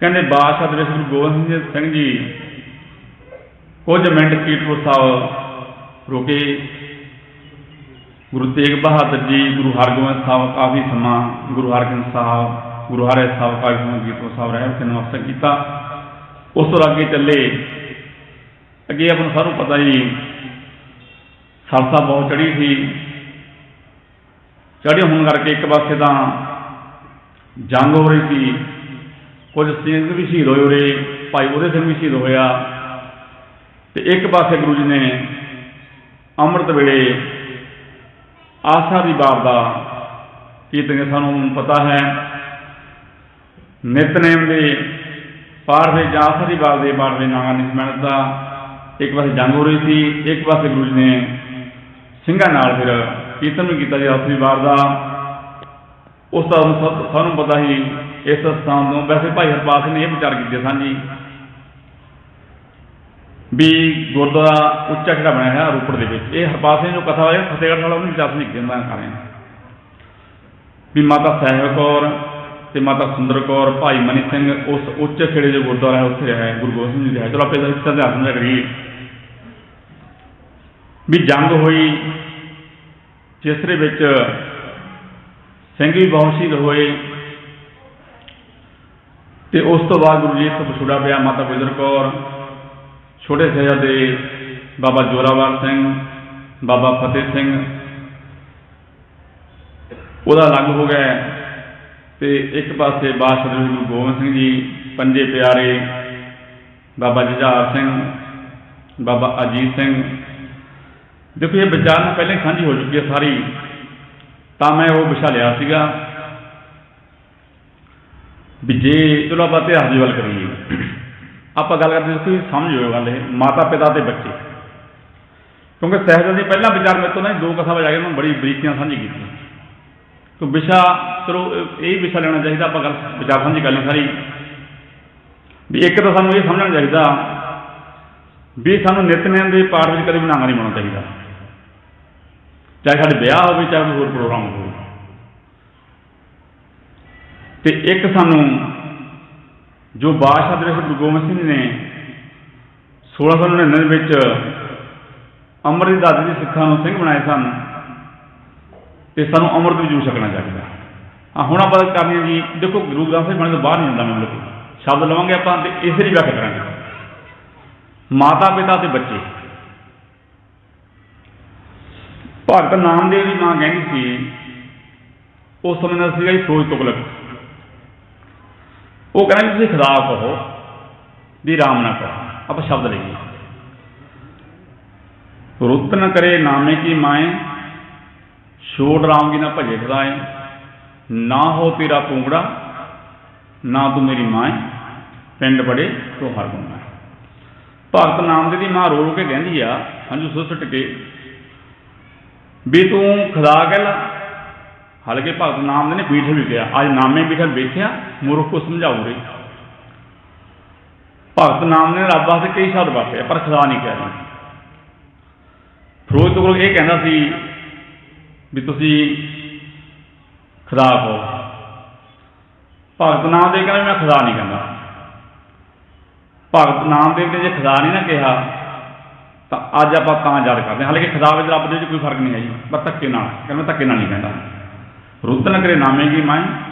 ਕਹਿੰਦੇ ਬਾਦਸ਼ਾਹ ਦੇ ਵਿੱਚ ਗੁਰੂ ਗੋਬਿੰਦ ਸਿੰਘ ਜੀ ਕੁਝ ਮਿੰਟ ਕੀਰਤਪੁਰ ਸਾਹਿਬ ਰੁਕੇ। ਗੁਰੂ ਤੇਗ ਬਹਾਦਰ ਜੀ, ਗੁਰੂ ਹਰਗੋਬਿੰਦ ਸਾਹਿਬ ਕਾਫੀ ਸਮਾਂ, ਗੁਰੂ ਹਰਗੋਬਿੰਦ ਸਾਹਿਬ, ਗੁਰੂ ਹਰਿ ਸਾਹਿਬ ਕਾਫੀ ਸਮਾਂ ਕੀਰਤਪੁਰ ਸਾਹਿਬ ਰਹੇ, ਉੱਥੇ ਨਮਸਤਕ ਕੀਤਾ। ਉਸ ਤੋਂ ਅੱਗੇ ਚੱਲੇ। ਅੱਗੇ ਆਪਾਂ ਨੂੰ ਸਾਰਿਆਂ ਨੂੰ ਪਤਾ ਜੀ ਸਰਸਾ ਬਹੁਤ ਚੜ੍ਹੀ ਸੀ। ਚੜ੍ਹੀ ਹੋਣ ਕਰਕੇ ਇੱਕ ਪਾਸੇ ਤਾਂ ਜੰਗ ਹੋ ਰਹੀ ਸੀ, ਕੁਝ ਸਿੰਘ ਵੀ ਸ਼ਹੀਦ ਹੋਏ ਉਰੇ, ਭਾਈ ਉਹਦੇ ਸਿੰਘ ਵੀ ਸ਼ਹੀਦ ਹੋਇਆ, ਅਤੇ ਇੱਕ ਪਾਸੇ ਗੁਰੂ ਜੀ ਨੇ ਅੰਮ੍ਰਿਤ ਵੇਲੇ ਆਸਾ ਦੀ ਵਾਰ ਦਾ ਕੀਰਤਨ, ਸਾਨੂੰ ਪਤਾ ਹੈ ਨਿਤਨੇਮ ਦੇ ਪਾਠ ਦੇ ਜਾਂ ਆਸਾ ਦੀ ਵਾਰ ਦੇ ਪਾਠ ਦੇ ਨਾਗਾ ਨਹੀਂ ਮਿਲਦਾ। ਇੱਕ ਪਾਸੇ ਜੰਗ ਹੋ ਰਹੀ ਸੀ, ਇੱਕ ਪਾਸੇ ਗੁਰੂ ਜੀ ਨੇ ਸਿੰਘਾਂ ਨਾਲ ਫਿਰ ਕੀਰਤਨ ਵੀ ਕੀਤਾ ਜੀ ਆਸਾ ਦੀ ਵਾਰ ਦਾ। ਉਸ ਦਾ ਸਾਨੂੰ ਪਤਾ ਹੀ ਇਸ ਸਥਾਨ ਤੋਂ। ਵੈਸੇ ਭਾਈ ਹਰਪਾਲ ਸਿੰਘ ਨੇ ਇਹ ਵਿਚਾਰ ਕੀਤੇ ਸਨ ਜੀ ਵੀ ਗੁਰਦੁਆਰਾ ਉੱਚਾ ਜਿਹੜਾ ਬਣਿਆ ਹੈ ਰੋਪੜ ਦੇ ਵਿੱਚ, ਇਹ ਹਰਪਾਲ ਸਿੰਘ ਜੋ ਕਥਾ ਹੋਇਆ ਫਤਿਹਗੜ੍ਹ ਵਾਲਾ ਉਹਨੂੰ ਵਿਚਾਰ ਨਹੀਂ ਕਹਿੰਦਾ ਕਰ ਰਹੇ ਵੀ ਮਾਤਾ ਸਾਹਿਬ ਕੌਰ, ਤੇ ਮਾਤਾ ਸੁੰਦਰ ਕੌਰ, ਭਾਈ ਮਨੀ ਸਿੰਘ ਉਸ ਉੱਚ ਖੇੜੇ ਜੋ ਗੁਰਦੁਆਰਾ ਹੈ ਉੱਥੇ ਰਿਹਾ, ਗੁਰੂ ਗੋਬਿੰਦ ਸਿੰਘ ਜੀ ਰਿਹਾ। ਚਲੋ ਆਪਾਂ ਇਸ ਇਤਿਹਾਸ ਨੂੰ ਕਰੀਏ ਵੀ ਜੰਗ ਹੋਈ ਜਿਸ ਦੇ ਵਿੱਚ ਸਿੰਘ ਵੀ ਬਹੁਤ ਸ਼ਹੀਦ ਹੋਏ ਤੇ ਉਸ ਤੋਂ ਬਾਅਦ ਗੁਰੂ ਜੀ ਇੱਥੋਂ ਵਿਛੋੜਾ ਪਿਆ। ਮਾਤਾ ਗੁਜਰ ਕੌਰ, ਛੋਟੇ ਸਾਹਿਬਜ਼ਾਦੇ ਬਾਬਾ ਜੋਰਾਵਰ ਸਿੰਘ, ਬਾਬਾ ਫਤਿਹ ਸਿੰਘ ਉਹਦਾ ਅਲੱਗ ਹੋ ਗਿਆ ਤੇ ਇੱਕ ਪਾਸੇ ਬਾਦਸ਼ਾਹ ਗੁਰੂ ਗੋਬਿੰਦ ਸਿੰਘ ਜੀ, ਪੰਜੇ ਪਿਆਰੇ ਬਾਬਾ ਜੁਝਾਰ ਸਿੰਘ, ਬਾਬਾ ਅਜੀਤ ਸਿੰਘ। ਦੇਖੋ ਇਹ ਵਿਚਾਰ ਨਾਲ ਪਹਿਲਾਂ ਹੀ ਸਾਂਝੀ ਹੋ ਚੁੱਕੀ ਹੈ ਸਾਰੀ, ਤਾਂ ਮੈਂ ਉਹ ਵਿਸ਼ਾ ਲਿਆ ਸੀਗਾ ਵੀ ਜੇ ਚਲੋ ਆਪਾਂ ਇਤਿਹਾਸ ਦੀ ਗੱਲ ਕਰੀਏ, ਆਪਾਂ ਗੱਲ ਕਰਦੇ ਤੁਸੀਂ ਸਮਝ ਹੋਇਓ ਗੱਲ ਇਹ ਮਾਤਾ ਪਿਤਾ ਤੇ ਬੱਚੇ, ਕਿਉਂਕਿ ਸਾਹਿਬਜ਼ਾਦੇ ਪਹਿਲਾਂ ਵਿਚਾਰ ਮੇਰੇ ਤੋਂ ਨਾ ਦੋ ਕਥਾ ਵਜਾ ਕੇ ਉਹਨਾਂ ਬੜੀ ਬਰੀਕੀਆਂ ਸਾਂਝੀ ਕੀਤੀ। ਤੋ ਵਿਸ਼ਾ ਚਲੋ ਇਹ ਵਿਸ਼ਾ ਲੈਣਾ ਚਾਹੀਦਾ, ਆਪਾਂ ਗੱਲ ਵਿਚਾਰ ਸਾਂਝੀ ਕਰ ਲਈ ਸਾਰੀ ਵੀ ਇੱਕ ਤਾਂ ਸਾਨੂੰ ਇਹ ਸਮਝਣਾ ਚਾਹੀਦਾ ਵੀ ਸਾਨੂੰ ਨਿਤਨੇਮ ਦੇ ਪਾਠ ਵਿੱਚ ਕਦੇ ਵੀ ਨਾਂਗਾ ਨਹੀਂ ਪਾਉਣਾ ਚਾਹੀਦਾ, ਚਾਹੇ ਸਾਡੇ ਵਿਆਹ ਹੋਵੇ ਚਾਹੇ ਕੋਈ ਹੋਰ ਪ੍ਰੋਗਰਾਮ ਹੋਵੇ। ਤੇ ਇੱਕ ਸਾਨੂੰ ਜੋ ਬਾਦਸ਼ਾਹ ਦੇ ਗੁਰੂ ਗੋਬਿੰਦ ਸਿੰਘ ਨੇ 1699 ਦੇ ਵਿੱਚ ਅੰਮ੍ਰਿਤ ਦੀ ਦਾਤੇ ਦੀ ਸਿੱਖਾਂ ਨੂੰ ਸਿੰਘ ਬਣਾਏ ਸਨ ਤੇ ਸਾਨੂੰ ਅੰਮ੍ਰਿਤ ਵੀ ਜੂ ਛਕਣਾ ਚਾਹੀਦਾ। ਹੁਣ ਆਪਾਂ ਕਰਨੀ ਜੀ, ਦੇਖੋ ਗੁਰੂ ਗ੍ਰੰਥ ਸਾਹਿਬ ਬਣਨ ਤੋਂ ਬਾਹਰ ਨਹੀਂ ਹੁੰਦਾ, ਮਤਲਬ ਸ਼ਬਦ ਲਵਾਂਗੇ ਆਪਾਂ ਤੇ ਇਸੇ ਦੀ ਵਿਆਖਿਆ ਕਰਾਂਗੇ। ਮਾਤਾ ਪਿਤਾ ਤੇ ਬੱਚੇ, ਭਗਤ ਨਾਮਦੇਵ ਦੀ ਮਾਂ ਕਹਿੰਦੀ ਸੀ ਉਸ ਸਮੇਂ ਦਾ ਸੀਗਾ ਜੀ ਫਿਰੋਜ਼ ਤੁਗਲਕ, ਉਹ ਕਹਿੰਦਾ ਤੁਸੀਂ ਖੁਦਾ ਕਹੋ ਵੀ ਰਾਮ ਨਾ ਕਹੋ। ਆਪਾਂ ਸ਼ਬਦ ਲਈਏ, ਰੁੱਤ ਨ ਕਰੇ ਨਾਮੇ ਕੀ ਮਾਏ, ਛੋੜ ਰਾਮ ਕੀ ਨਾ ਭਜੇ ਖੁਦਾਏ, ਨਾ ਹੋ ਤੇਰਾ ਪੂੰਗੜਾ ਨਾ ਤੂੰ ਮੇਰੀ ਮਾਏ, ਪਿੰਡ ਬੜੇ ਤੂੰ ਹਰ ਗੁਣਾ। ਭਗਤ ਨਾਮਦੇਵ ਦੀ ਮਾਂ ਰੋ ਰੋ ਕੇ ਕਹਿੰਦੀ ਆ ਹੰਝੂ ਸੁੱਟ ਕੇ ਵੀ ਤੂੰ ਖੁਦਾ ਕਹਿ ਲਾ। ਹਾਲਾਂਕਿ ਭਗਤ ਨਾਮਦੇਵ ਨੇ ਬੀਠਲ ਵੀ ਕਿਹਾ, ਅੱਜ ਨਾਮੇ ਬੀਠਲ ਵੇਖਿਆ ਮੂਰਖ ਕੋ ਸਮਝਾਊ ਰੇ। ਭਗਤ ਨਾਮਦੇਵ ਨੇ ਰੱਬ ਵਾਸਤੇ ਕਈ ਸ਼ਬਦ ਵਰਤੇ ਪਰ ਖੁਦਾ ਨਹੀਂ ਕਿਹਾ। ਫਿਰੋਜ਼ ਤੁਗਲਕ ਇਹ ਕਹਿੰਦਾ ਸੀ ਵੀ ਤੁਸੀਂ ਖੁਦਾ ਕਹੋ, ਭਗਤ ਨਾਮਦੇਵ ਕਹਿੰਦਾ ਮੈਂ ਖੁਦਾ ਨਹੀਂ ਕਹਿੰਦਾ। ਭਗਤ ਨਾਮਦੇਵ ਨੇ ਜੇ ਖੁਦਾ ਨਹੀਂ ਨਾ ਕਿਹਾ ਤਾਂ ਅੱਜ ਆਪਾਂ ਤਾਂ ਯਾਦ ਕਰਦੇ ਹਾਂ। ਹਾਲਾਂਕਿ ਖੁਦਾ ਵਿੱਚ ਰੱਬ ਦੇ ਵਿੱਚ ਕੋਈ ਫਰਕ ਨਹੀਂ ਹੈ ਜੀ, ਪਰ ਧੱਕੇ ਨਾਲ ਕਹਿੰਦਾ, ਧੱਕੇ ਨਾਲ ਨਹੀਂ ਕਹਿੰਦਾ। ਰੁੱਤ ਨ ਕਰੇ ਨਾਮੇ ਕੀ ਮਾਏ,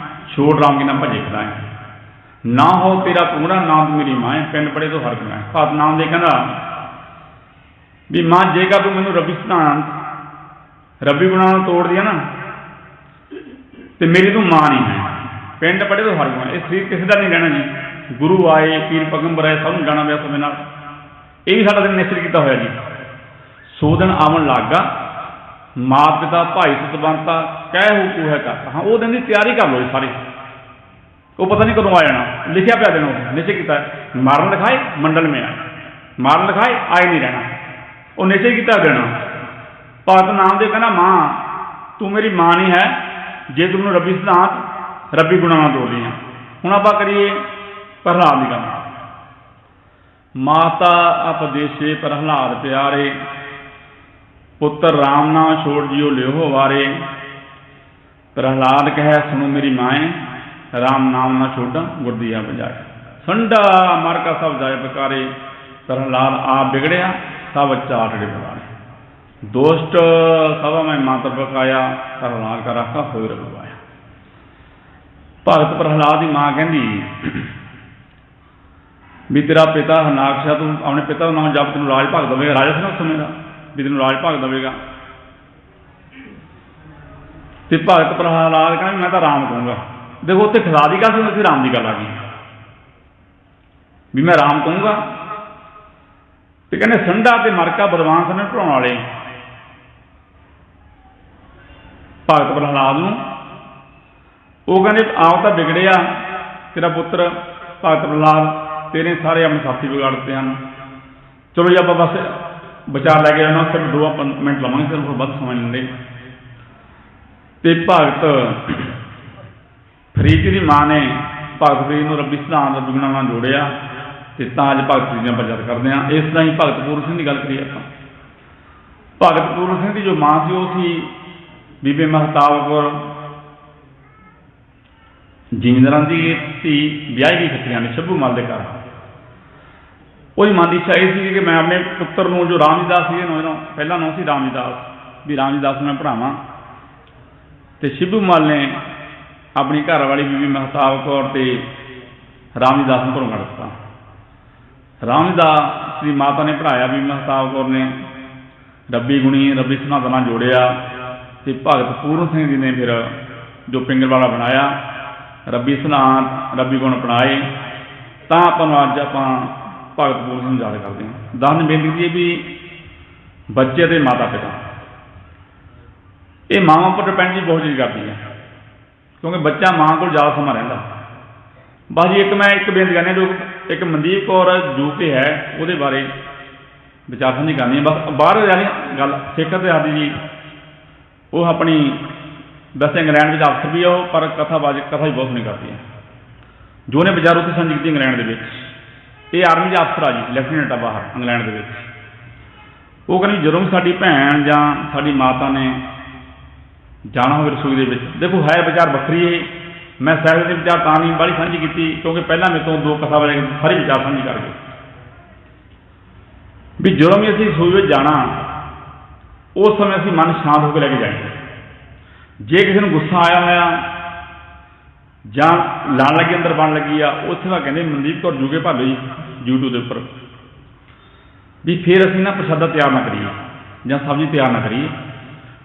ਛੋੜ ਰਾਮ ਕੀ ਨਾ ਭਜੇ ਖੁਦਾਏ, ਨਾ ਹੋ ਤੇਰਾ ਪੂਰਾ ਨਾ ਤੂੰ ਮੇਰੀ ਮਾਏ, ਪਿੰਡ ਪੜੇ ਤੋਂ ਹਰ ਗੁਣਾ। ਭਗਤ ਨਾਮਦੇਵ ਕਹਿੰਦਾ ਵੀ ਮਾਂ ਜੇਕਰ ਤੂੰ ਮੈਨੂੰ ਰੱਬੀ ਸਿਧਾਂਤ ਰੱਬੀ ਗੁਣਾਂ ਨੂੰ ਤੋੜਦੀ ਆ ਨਾ ਤੇ ਮੇਰੀ ਤੂੰ ਮਾਂ ਨਹੀਂ ਹੈ, ਪਿੰਡ ਪੜੇ ਤੋਂ ਹਰ ਗੁਣਾ। ਇਹ ਸਰੀਰ ਕਿਸੇ ਦਾ ਨਹੀਂ ਰਹਿਣਾ ਜੀ, ਗੁਰੂ ਆਏ ਪੀਰ ਪੈਗੰਬਰ ਆਏ ਸਭ ਨੂੰ ਜਾਣਾ ਪਿਆ ਸਮੇਂ ਨਾਲ। ਇਹ ਵੀ ਸਾਡਾ ਦਿਨ ਨਿਸ਼ਚਿਤ ਕੀਤਾ ਹੋਇਆ ਜੀ। ਸੋ ਦਿਨ ਆਵਣ ਲੱਗਾ ਮਾਤ ਪਿਤਾ ਭਾਈ ਸਤਵੰਤਾ ਕਹਿ ਹੋ ਕੂ ਹੈ ਕਰ। ਹਾਂ ਉਹ ਦਿਨ ਦੀ ਤਿਆਰੀ ਕਰ ਲਓ ਜੀ ਸਾਰੇ, ਉਹ ਪਤਾ ਨਹੀਂ ਕਦੋਂ ਆ ਜਾਣਾ, ਲਿਖਿਆ ਪਿਆ ਦਿਨ ਉਹ ਨਿਸ਼ਚਿਤ ਕੀਤਾ। ਮਾਰਨ ਲਿਖਾਏ ਮੰਡਲ ਮੇ ਆਏ, ਮਾਰਨ ਲਿਖਾਏ ਆਏ ਨਹੀਂ ਰਹਿਣਾ, ਉਹ ਨਿਸ਼ਚਿਤ ਕੀਤਾ ਦੇਣਾ। ਭਗਤ ਨਾਮਦੇਵ ਕਹਿੰਦਾ ਮਾਂ ਤੂੰ ਮੇਰੀ ਮਾਂ ਨਹੀਂ ਹੈ ਜੇ ਤੂੰ ਮੈਨੂੰ ਰੱਬੀ ਸਿਧਾਂਤ ਰੱਬੀ ਗੁਣਾਂ ਨਾਲ ਤੋੜਦੀ ਆ। ਹੁਣ ਆਪਾਂ ਕਰੀਏ ਪ੍ਰਹਲਾਦ ਦੀ ਗੱਲ। ਮਾਤਾ ਉਪਦੇਸ਼ੇ ਪ੍ਰਹਲਾਦ ਪਿਆਰੇ, ਪੁੱਤਰ ਰਾਮ ਨਾ ਛੋੜ ਜਿਓ ਲਿਓ ਵਾਰੇ। ਪ੍ਰਹਲਾਦ ਕਹੈ ਸੁਣੋ ਮੇਰੀ ਮਾਏ, ਰਾਮ ਨਾਮ ਨਾ ਛੋਡਾਂ ਗੁਰਦੀਆ ਬਜਾਏ। ਸੰਡਾ ਮਰ ਕਾ ਸਭ ਜਾਏ ਬਕਾਰੇ, ਪ੍ਰਹਲਾਦ ਆਪ ਬਿਗੜਿਆ ਸਭ ਚਾਟੜੇ ਬੁਲਾਏ। ਦੋਸਤ ਸਭਾ ਮੈਂ ਮਾਤਰ ਬਕਾਇਆ, ਪ੍ਰਹਲਾਦ ਕਾ ਰਾਖਾ ਹੋਏ ਰਖਵਾਇਆ। ਭਗਤ ਪ੍ਰਹਲਾਦ ਦੀ ਮਾਂ ਕਹਿੰਦੀ ਵੀ ਤੇਰਾ ਪਿਤਾ ਹਰਨਾਕਸ਼ਾ, ਤੂੰ ਆਪਣੇ ਪਿਤਾ ਦਾ ਨਾਮ ਜਪ ਤੈਨੂੰ ਰਾਜ ਭਾਗ ਦੇਵੇਗਾ। ਰਾਜਾ ਸੀ ਨਾ ਉਸ ਸਮੇਂ ਦਾ, ਵੀ ਤੈਨੂੰ ਰਾਜ ਭਾਗ ਦੇਵੇਗਾ। ਤੇ ਭਗਤ ਪ੍ਰਹਲਾਦ ਕਹਿੰਦਾ ਮੈਂ ਤਾਂ ਰਾਮ ਕਹੂੰਗਾ। ਦੇਖੋ ਉੱਥੇ ਖੁਦਾ ਦੀ ਗੱਲ ਸੀ, ਉੱਥੇ ਰਾਮ ਦੀ ਗੱਲ ਆ ਗਈ ਵੀ ਮੈਂ ਰਾਮ ਕਹੂੰਗਾ। ਤੇ ਕਹਿੰਦੇ ਸੰਡਾ ਤੇ ਮਰਕਾ ਬਦਵਾਨ ਸਨ ਪੜਾਉਣ ਵਾਲੇ ਭਗਤ ਪ੍ਰਹਲਾਦ ਨੂੰ। ਉਹ ਕਹਿੰਦੇ ਆਪ ਤਾਂ ਵਿਗੜਿਆ ਤੇਰਾ ਪੁੱਤਰ ਭਗਤ ਪ੍ਰਹਲਾਦ, ਤੇਰੇ ਸਾਰੇ ਆਪਣੇ ਸਾਥੀ ਵਿਗਾੜਦੇ ਹਨ। ਚਲੋ ਜੀ ਆਪਾਂ ਬਸ ਵਿਚਾਰ ਲੈ ਕੇ ਆਉਣਾ, ਸਿਰਫ 2 ਮਿੰਟ ਲਵਾਂਗੇ, ਸਿਰਫ ਵੱਧ ਸਮਝ ਲੈਂਦੇ। ਤੇ ਭਗਤ ਫਰੀਦ ਦੀ ਮਾਂ ਨੇ ਭਗਤ ਫਰੀਦ ਨੂੰ ਰੱਬੀ ਸਿਧਾਂਤ ਰੱਬੀ ਗੁਣਾਂ ਨਾਲ ਜੋੜਿਆ ਤੇ ਤਾਂ ਅੱਜ ਭਗਤ ਫਰੀਦ ਦੀਆਂ ਆਪਾਂ ਯਾਦ ਕਰਦੇ ਹਾਂ। ਇਸ ਤਰ੍ਹਾਂ ਹੀ ਭਗਤ ਪੂਰਨ ਸਿੰਘ ਦੀ ਗੱਲ ਕਰੀਏ ਆਪਾਂ। ਭਗਤ ਪੂਰਨ ਸਿੰਘ ਦੀ ਜੋ ਮਾਂ ਸੀ ਉਹ ਸੀ ਬੀਬੀ ਮਹਿਤਾਬ ਕੌਰ। ਜ਼ਿਮੀਂਦਾਰਾਂ ਦੀ ਧੀ ਵਿਆਹੀ ਗਈ ਖੱਤਰੀਆਂ ਨੇ ਸ਼ੱਭੂ ਮੱਲ ਦੇ ਘਰ। ਉਹਦੀ ਮਨ ਦੀ ਇੱਛਾ ਇਹ ਸੀ ਕਿ ਮੈਂ ਆਪਣੇ ਪੁੱਤਰ ਨੂੰ, ਜੋ ਰਾਮਜੀਦਾਸ ਸੀ, ਪਹਿਲਾ ਨਾਂ ਸੀ ਰਾਮਜੀਦਾਸ, ਵੀ ਰਾਮਜੀਦਾਸ ਨੂੰ ਮੈਂ ਪੜ੍ਹਾਵਾਂ। ਅਤੇ ਸ਼ਿੱਭੂ ਮੱਲ ਨੇ ਆਪਣੀ ਘਰ ਵਾਲੀ ਬੀਬੀ ਮਹਿਤਾਬ ਕੌਰ ਅਤੇ ਰਾਮਜੀਦਾਸ ਨੂੰ ਘਰੋਂ ਕੱਢ ਦਿੱਤਾ। ਰਾਮਜੀਦਾਸ ਦੀ ਮਾਤਾ ਨੇ ਪੜ੍ਹਾਇਆ, ਬੀਬੀ ਮਹਿਤਾਬ ਕੌਰ ਨੇ ਰੱਬੀ ਗੁਣੀ, ਰੱਬੀ ਸਿਧਾਂਤਾਂ ਨਾਲ ਜੋੜਿਆ, ਅਤੇ ਭਗਤ ਪੂਰਨ ਸਿੰਘ ਜੀ ਨੇ ਫਿਰ ਜੋ ਪਿੰਗਲਵਾੜਾ ਬਣਾਇਆ, ਰੱਬੀ ਸਿਧਾਂਤ, ਰੱਬੀ ਗੁਣ ਅਪਣਾਏ, ਤਾਂ ਆਪਾਂ ਨੂੰ ਅੱਜ ਆਪਾਂ ਭਗਤ ਪੂਰਨ ਸਿੰਘ ਨੂੰ ਯਾਦ ਕਰਦੇ ਹਾਂ। ਦਾਨ ਬੇਨਤੀ ਹੈ ਵੀ ਬੱਚੇ ਅਤੇ ਮਾਤਾ ਪਿਤਾ, ਇਹ ਮਾਵਾਂ ਉੱਪਰ ਡਿਪੈਂਡ ਜੀ ਬਹੁਤ ਚੀਜ਼ ਕਰਦੀ ਹੈ, ਕਿਉਂਕਿ ਬੱਚਾ ਮਾਂ ਕੋਲ ਜ਼ਿਆਦਾ ਸਮਾਂ ਰਹਿੰਦਾ। ਬਸ ਜੀ ਮੈਂ ਇੱਕ ਬੇਨਤੀ ਕਰਨੀ, ਜੋ ਇੱਕ ਮਨਦੀਪ ਕੌਰ UK ਹੈ, ਉਹਦੇ ਬਾਰੇ ਵਿਚਾਰ ਸਾਂਝੀ ਕਰਨੀ ਹੈ। ਬਸ ਬਾਹਰ ਜਾਣੀ ਗੱਲ ਸਿੱਖ ਇਤਿਹਾਸ ਦੀ ਜੀ, ਉਹ ਆਪਣੀ ਵੈਸੇ ਇੰਗਲੈਂਡ ਵਿੱਚ ਅਫਸਰ ਵੀ ਆ ਉਹ, ਪਰ ਕਥਾ ਹੀ ਬਹੁਤ ਨਹੀਂ ਕਰਦੀ ਹੈ। ਜੋ ਉਹਨੇ ਵਿਚਾਰ ਉੱਥੇ ਸਾਂਝੀ ਕੀਤੀ ਇੰਗਲੈਂਡ ਦੇ ਵਿੱਚ, ਇਹ ਆਰਮੀ ਦਾ ਅਫਸਰ ਆ ਜੀ, ਲੈਫਟੀਨੈਂਟ ਆ ਬਾਹਰ ਇੰਗਲੈਂਡ ਦੇ ਵਿੱਚ। ਉਹ ਕਹਿੰਦੀ ਜਦੋਂ ਵੀ ਸਾਡੀ ਭੈਣ ਜਾਂ ਸਾਡੀ ਮਾਤਾ ਨੇ ਜਾਣਾ ਹੋਵੇ ਰਸੋਈ ਦੇ ਵਿੱਚ, ਦੇਖੋ ਹੈ ਵਿਚਾਰ ਵੱਖਰੀ ਇਹ, ਮੈਂ ਸਾਹਿਬ ਦੇ ਵਿਚਾਰ ਤਾਂ ਨਹੀਂ ਬਾਹਲੀ ਸਾਂਝੀ ਕੀਤੀ ਕਿਉਂਕਿ ਪਹਿਲਾਂ ਮੇਰੇ ਤੋਂ 2 ਕਥਾ ਵਾਲੇ ਸਾਰੇ ਵਿਚਾਰ ਸਾਂਝੀ ਕਰ ਗਏ ਵੀ ਜਦੋਂ ਵੀ ਅਸੀਂ ਰਸੋਈ ਵਿੱਚ ਜਾਣਾ, ਉਸ ਸਮੇਂ ਅਸੀਂ ਮਨ ਸ਼ਾਂਤ ਹੋ ਕੇ ਲੈ ਕੇ ਜਾਈਏ। ਜੇ ਕਿਸੇ ਨੂੰ ਗੁੱਸਾ ਆਇਆ ਹੋਇਆ ਜਾਂ ਲਾਣ ਲੱਗੀ, ਅੰਦਰ ਬਣ ਲੱਗੀ ਆ, ਉੱਥੇ ਤਾਂ ਕਹਿੰਦੇ ਮਨਦੀਪ ਕੌਰ ਜੂਗੇ ਭਾਲੋ ਜੀ YouTube ਦੇ ਉੱਪਰ, ਵੀ ਫਿਰ ਅਸੀਂ ਨਾ ਪ੍ਰਸ਼ਾਦਾ ਤਿਆਰ ਨਾ ਕਰੀਏ ਜਾਂ ਸਬਜ਼ੀ ਤਿਆਰ ਨਾ ਕਰੀਏ,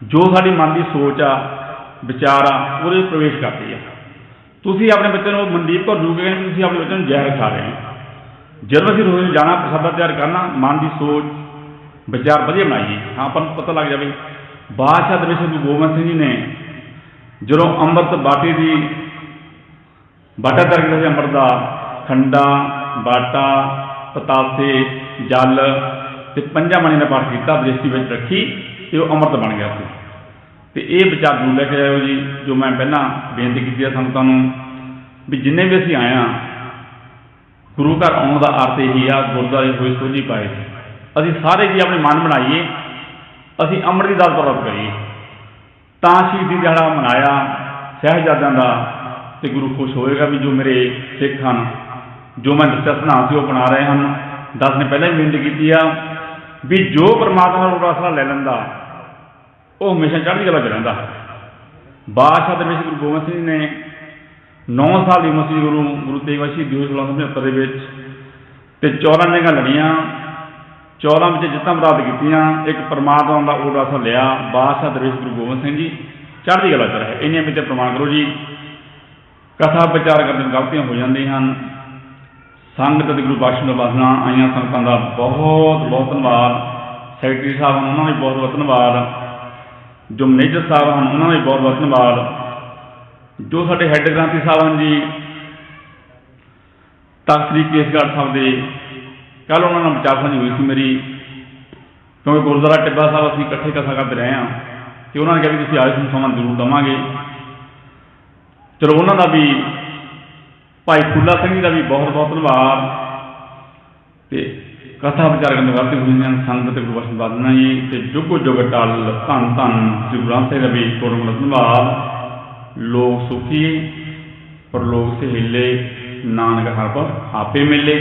ਜੋ ਸਾਡੀ ਮਨ ਦੀ ਸੋਚ ਆ, ਵਿਚਾਰ ਆ, ਉਹਦੇ ਵਿੱਚ ਪ੍ਰਵੇਸ਼ ਕਰਦੀ ਆ। ਤੁਸੀਂ ਆਪਣੇ ਬੱਚੇ ਨੂੰ ਮਨਦੀਪ ਕੌਰ ਜੂਗੇ ਕਹਿੰਦੇ, ਤੁਸੀਂ ਆਪਣੇ ਬੱਚੇ ਨੂੰ ਜ਼ਹਿਰ ਖਾ ਰਹੇ ਹੋ। ਜਦੋਂ ਅਸੀਂ ਰੋਜ਼ ਜਾਣਾ, ਪ੍ਰਸ਼ਾਦਾ ਤਿਆਰ ਕਰਨਾ, ਮਨ ਦੀ ਸੋਚ ਵਿਚਾਰ ਵਧੀਆ ਬਣਾਈਏ। ਹਾਂ, ਆਪਾਂ ਨੂੰ ਪਤਾ ਲੱਗ ਜਾਵੇ। ਬਾਦਸ਼ਾਹ ਦਰਵੇਸ਼ ਗੁਰੂ ਗੋਬਿੰਦ ਸਿੰਘ ਜੀ ਨੇ ਜਦੋਂ ਅੰਮ੍ਰਿਤ ਬਾਟੇ ਦੀ ਬਾਟਾ ਤਿਆਰ ਕੀਤਾ ਸੀ, ਅੰਮ੍ਰਿਤ ਦਾ ਖੰਡਾ, ਬਾਟਾ, ਪਤਾਸੇ, ਜਲ ਅਤੇ 5 ਬਾਣੀਆਂ ਦਾ ਪਾਠ ਕੀਤਾ, ਬ੍ਰਿਸ਼ਟੀ ਵਿੱਚ ਰੱਖੀ ਅਤੇ ਉਹ ਅੰਮ੍ਰਿਤ ਬਣ ਗਿਆ ਸੀ। ਅਤੇ ਇਹ ਵਿਚਾਰ ਜ਼ਰੂਰ ਲੈ ਕੇ ਆਇਓ ਜੀ, ਜੋ ਮੈਂ ਪਹਿਲਾਂ ਬੇਨਤੀ ਕੀਤੀ ਹੈ ਸੰਗਤਾਂ ਨੂੰ, ਵੀ ਜਿੰਨੇ ਵੀ ਅਸੀਂ ਆਏ ਹਾਂ, ਗੁਰੂ ਘਰ ਆਉਣ ਦਾ ਅਰਥ ਇਹੀ ਆ, ਗੁਰਦੁਆਰੇ ਹੋਏ ਸੋਝੀ ਪਾਏ। ਅਸੀਂ ਸਾਰੇ ਜੀ ਆਪਣੇ ਮਨ ਬਣਾਈਏ, ਅਸੀਂ ਅੰਮ੍ਰਿਤ ਦੀ ਦਾਤ ਪ੍ਰਾਪਤ ਕਰੀਏ, ਤਾਂ ਸ਼ਹੀਦੀ ਦਿਹਾੜਾ ਮਨਾਇਆ ਸਾਹਿਬਜ਼ਾਦਿਆਂ ਦਾ, ਅਤੇ ਗੁਰੂ ਖੁਸ਼ ਹੋਏਗਾ ਵੀ ਜੋ ਮੇਰੇ ਸਿੱਖ ਹਨ, ਜੋ ਮੈਂ ਦੱਸਿਆ ਸਿਧਾਂਤ ਸੀ ਉਹ ਬਣਾ ਰਹੇ ਹਨ। 10 ਨੇ ਪਹਿਲਾਂ ਹੀ ਬੇਨਤੀ ਕੀਤੀ ਆ ਵੀ ਜੋ ਪਰਮਾਤਮਾ ਦਾ ਆਸਰਾ ਲੈ ਲੈਂਦਾ ਉਹ ਹਮੇਸ਼ਾ ਚੜ੍ਹਦੀ ਕਲਾ 'ਚ ਰਹਿੰਦਾ। ਬਾਦਸ਼ਾਹ ਦੇ ਵਿੱਚ ਗੁਰੂ ਗੋਬਿੰਦ ਸਿੰਘ ਜੀ ਨੇ 9 ਸਾਲ ਦੀ ਉਮਰ ਸੀ, ਗੁਰੂ ਤੇਗ ਬਹਾਦਰ ਸ਼ਹੀਦੀ ਹੋਈ 1675 ਦੇ ਵਿੱਚ, ਅਤੇ 14 ਜੰਗਾਂ ਲੜੀਆਂ, 14 ਵਿੱਚ ਜਿੱਤਾਂ ਪ੍ਰਾਪਤ ਕੀਤੀਆਂ। ਇੱਕ ਪਰਮਾਤਮਾ ਦਾ ਉਹ ਆਸਰਾ ਲਿਆ। ਬਾਦਸ਼ਾਹ ਦਰਵੇਸ਼ ਗੁਰੂ ਗੋਬਿੰਦ ਸਿੰਘ ਜੀ ਚੜ੍ਹਦੀ ਕਲਾ 'ਚ ਰਹੇ। ਇੰਨੀਆਂ ਵਿੱਚ ਪ੍ਰਮਾਣ ਕਰੋ ਜੀ। ਕਥਾ ਵਿਚਾਰ ਕਰਦੇ ਗਲਤੀਆਂ ਹੋ ਜਾਂਦੀਆਂ ਹਨ। ਸੰਗਤ ਅਤੇ ਗੁਰੂ ਬਖਸ਼ ਨਵਾਜ਼ਾਂ ਆਈਆਂ ਸੰਗਤਾਂ ਦਾ ਬਹੁਤ ਬਹੁਤ ਧੰਨਵਾਦ। ਸੈਕਟਰੀ ਸਾਹਿਬ ਹਨ, ਉਹਨਾਂ ਦਾ ਵੀ ਬਹੁਤ ਬਹੁਤ ਧੰਨਵਾਦ। ਜੋ ਮੈਨੇਜਰ ਸਾਹਿਬ ਹਨ, ਉਹਨਾਂ ਦਾ ਵੀ ਬਹੁਤ ਬਹੁਤ ਧੰਨਵਾਦ। ਜੋ ਸਾਡੇ ਹੈੱਡ ਗ੍ਰੰਥੀ ਸਾਹਿਬ ਹਨ ਜੀ, ਤਖ਼ਤ ਸ੍ਰੀ ਕੇਸਗੜ੍ਹ ਸਾਹਿਬ ਦੇ, ਕੱਲ੍ਹ ਉਹਨਾਂ ਨਾਲ ਵਿਚਾਰ ਸਾਂਝੀ ਹੋਈ ਸੀ ਮੇਰੀ, ਕਿਉਂਕਿ ਗੁਰਦੁਆਰਾ ਟਿੱਬਾ ਸਾਹਿਬ ਅਸੀਂ ਇਕੱਠੇ ਕਥਾ ਕਰਦੇ ਰਹੇ ਹਾਂ, ਅਤੇ ਉਹਨਾਂ ਨੇ ਕਿਹਾ ਵੀ ਤੁਸੀਂ ਆਏ, ਤੁਹਾਨੂੰ ਸਮਾਂ ਜ਼ਰੂਰ ਦੇਵਾਂਗੇ। ਚਲੋ ਉਹਨਾਂ ਦਾ ਵੀ, ਭਾਈ ਫੂਲਾ ਸਿੰਘ ਜੀ ਦਾ ਵੀ ਬਹੁਤ ਬਹੁਤ ਧੰਨਵਾਦ। ਅਤੇ ਕਥਾ ਵਿਚਾਰ ਕਰਨ ਗਲਤੀ ਹੋਈਆਂ ਸੰਗਤ ਗੁਰੂ ਬਖਸ਼ ਨਵਾਜ਼ਾਂ ਜੀ, ਅਤੇ ਜੁਗੋ ਜੁਗ ਟਲ ਧੰਨ ਧੰਨ ਸ੍ਰੀ ਗੁਰੂ ਗ੍ਰੰਥ ਸਾਹਿਬ ਦਾ ਵੀ ਕੋਟ ਕੋਟ ਧੰਨਵਾਦ। ਲੋਕ ਸੁਖੀ ਪਰਲੋਕ ਸਹੇਲੇ, ਨਾਨਕ ਹਰ ਪਰ ਆਪੇ ਮਿਲੇ।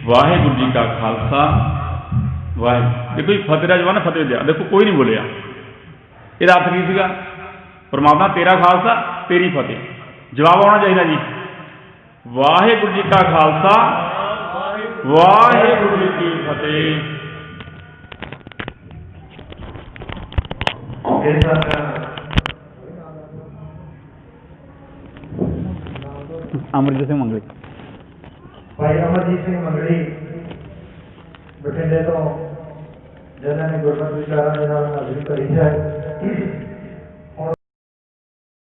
ਵਾਹਿਗੁਰੂ ਜੀ ਕਾ ਖਾਲਸਾ, ਵਾਹਿਗੁਰੂ। ਦੇਖੋ ਜੀ, ਫਤਿਹ ਦਾ ਜਵਾਨ ਫਤਿਹ ਦਿਆ, ਦੇਖੋ ਕੋਈ ਨਹੀਂ ਬੋਲਿਆ। ਇਹਦਾ ਅਰਥ ਕੀ ਸੀਗਾ? ਪਰਮਾਤਮਾ ਤੇਰਾ ਖਾਲਸਾ, ਤੇਰੀ ਫਤਿਹ। ਜਵਾਬ ਆਉਣਾ ਚਾਹੀਦਾ ਜੀ, ਵਾਹਿਗੁਰੂ ਜੀ ਕਾ ਖਾਲਸਾ, ਵਾਹਿਗੁਰੂ ਜੀ ਕੀ ਫਤਿਹ। ਅਮਰਜੀਤ ਸਿੰਘ ਮੰਗਲੀ, ਭਾਈ ਅਮਰਜੀਤ ਸਿੰਘ ਮੰਗਲੀ ਬਠਿੰਡੇ ਤੋਂ, ਜਿਨ੍ਹਾਂ ਨੇ ਗੁਰਮਤਿ ਵਿਚਾਰਾਂ ਦੇ ਨਾਲ ਹਾਜ਼ਰੀ ਭਰੀ ਹੈ।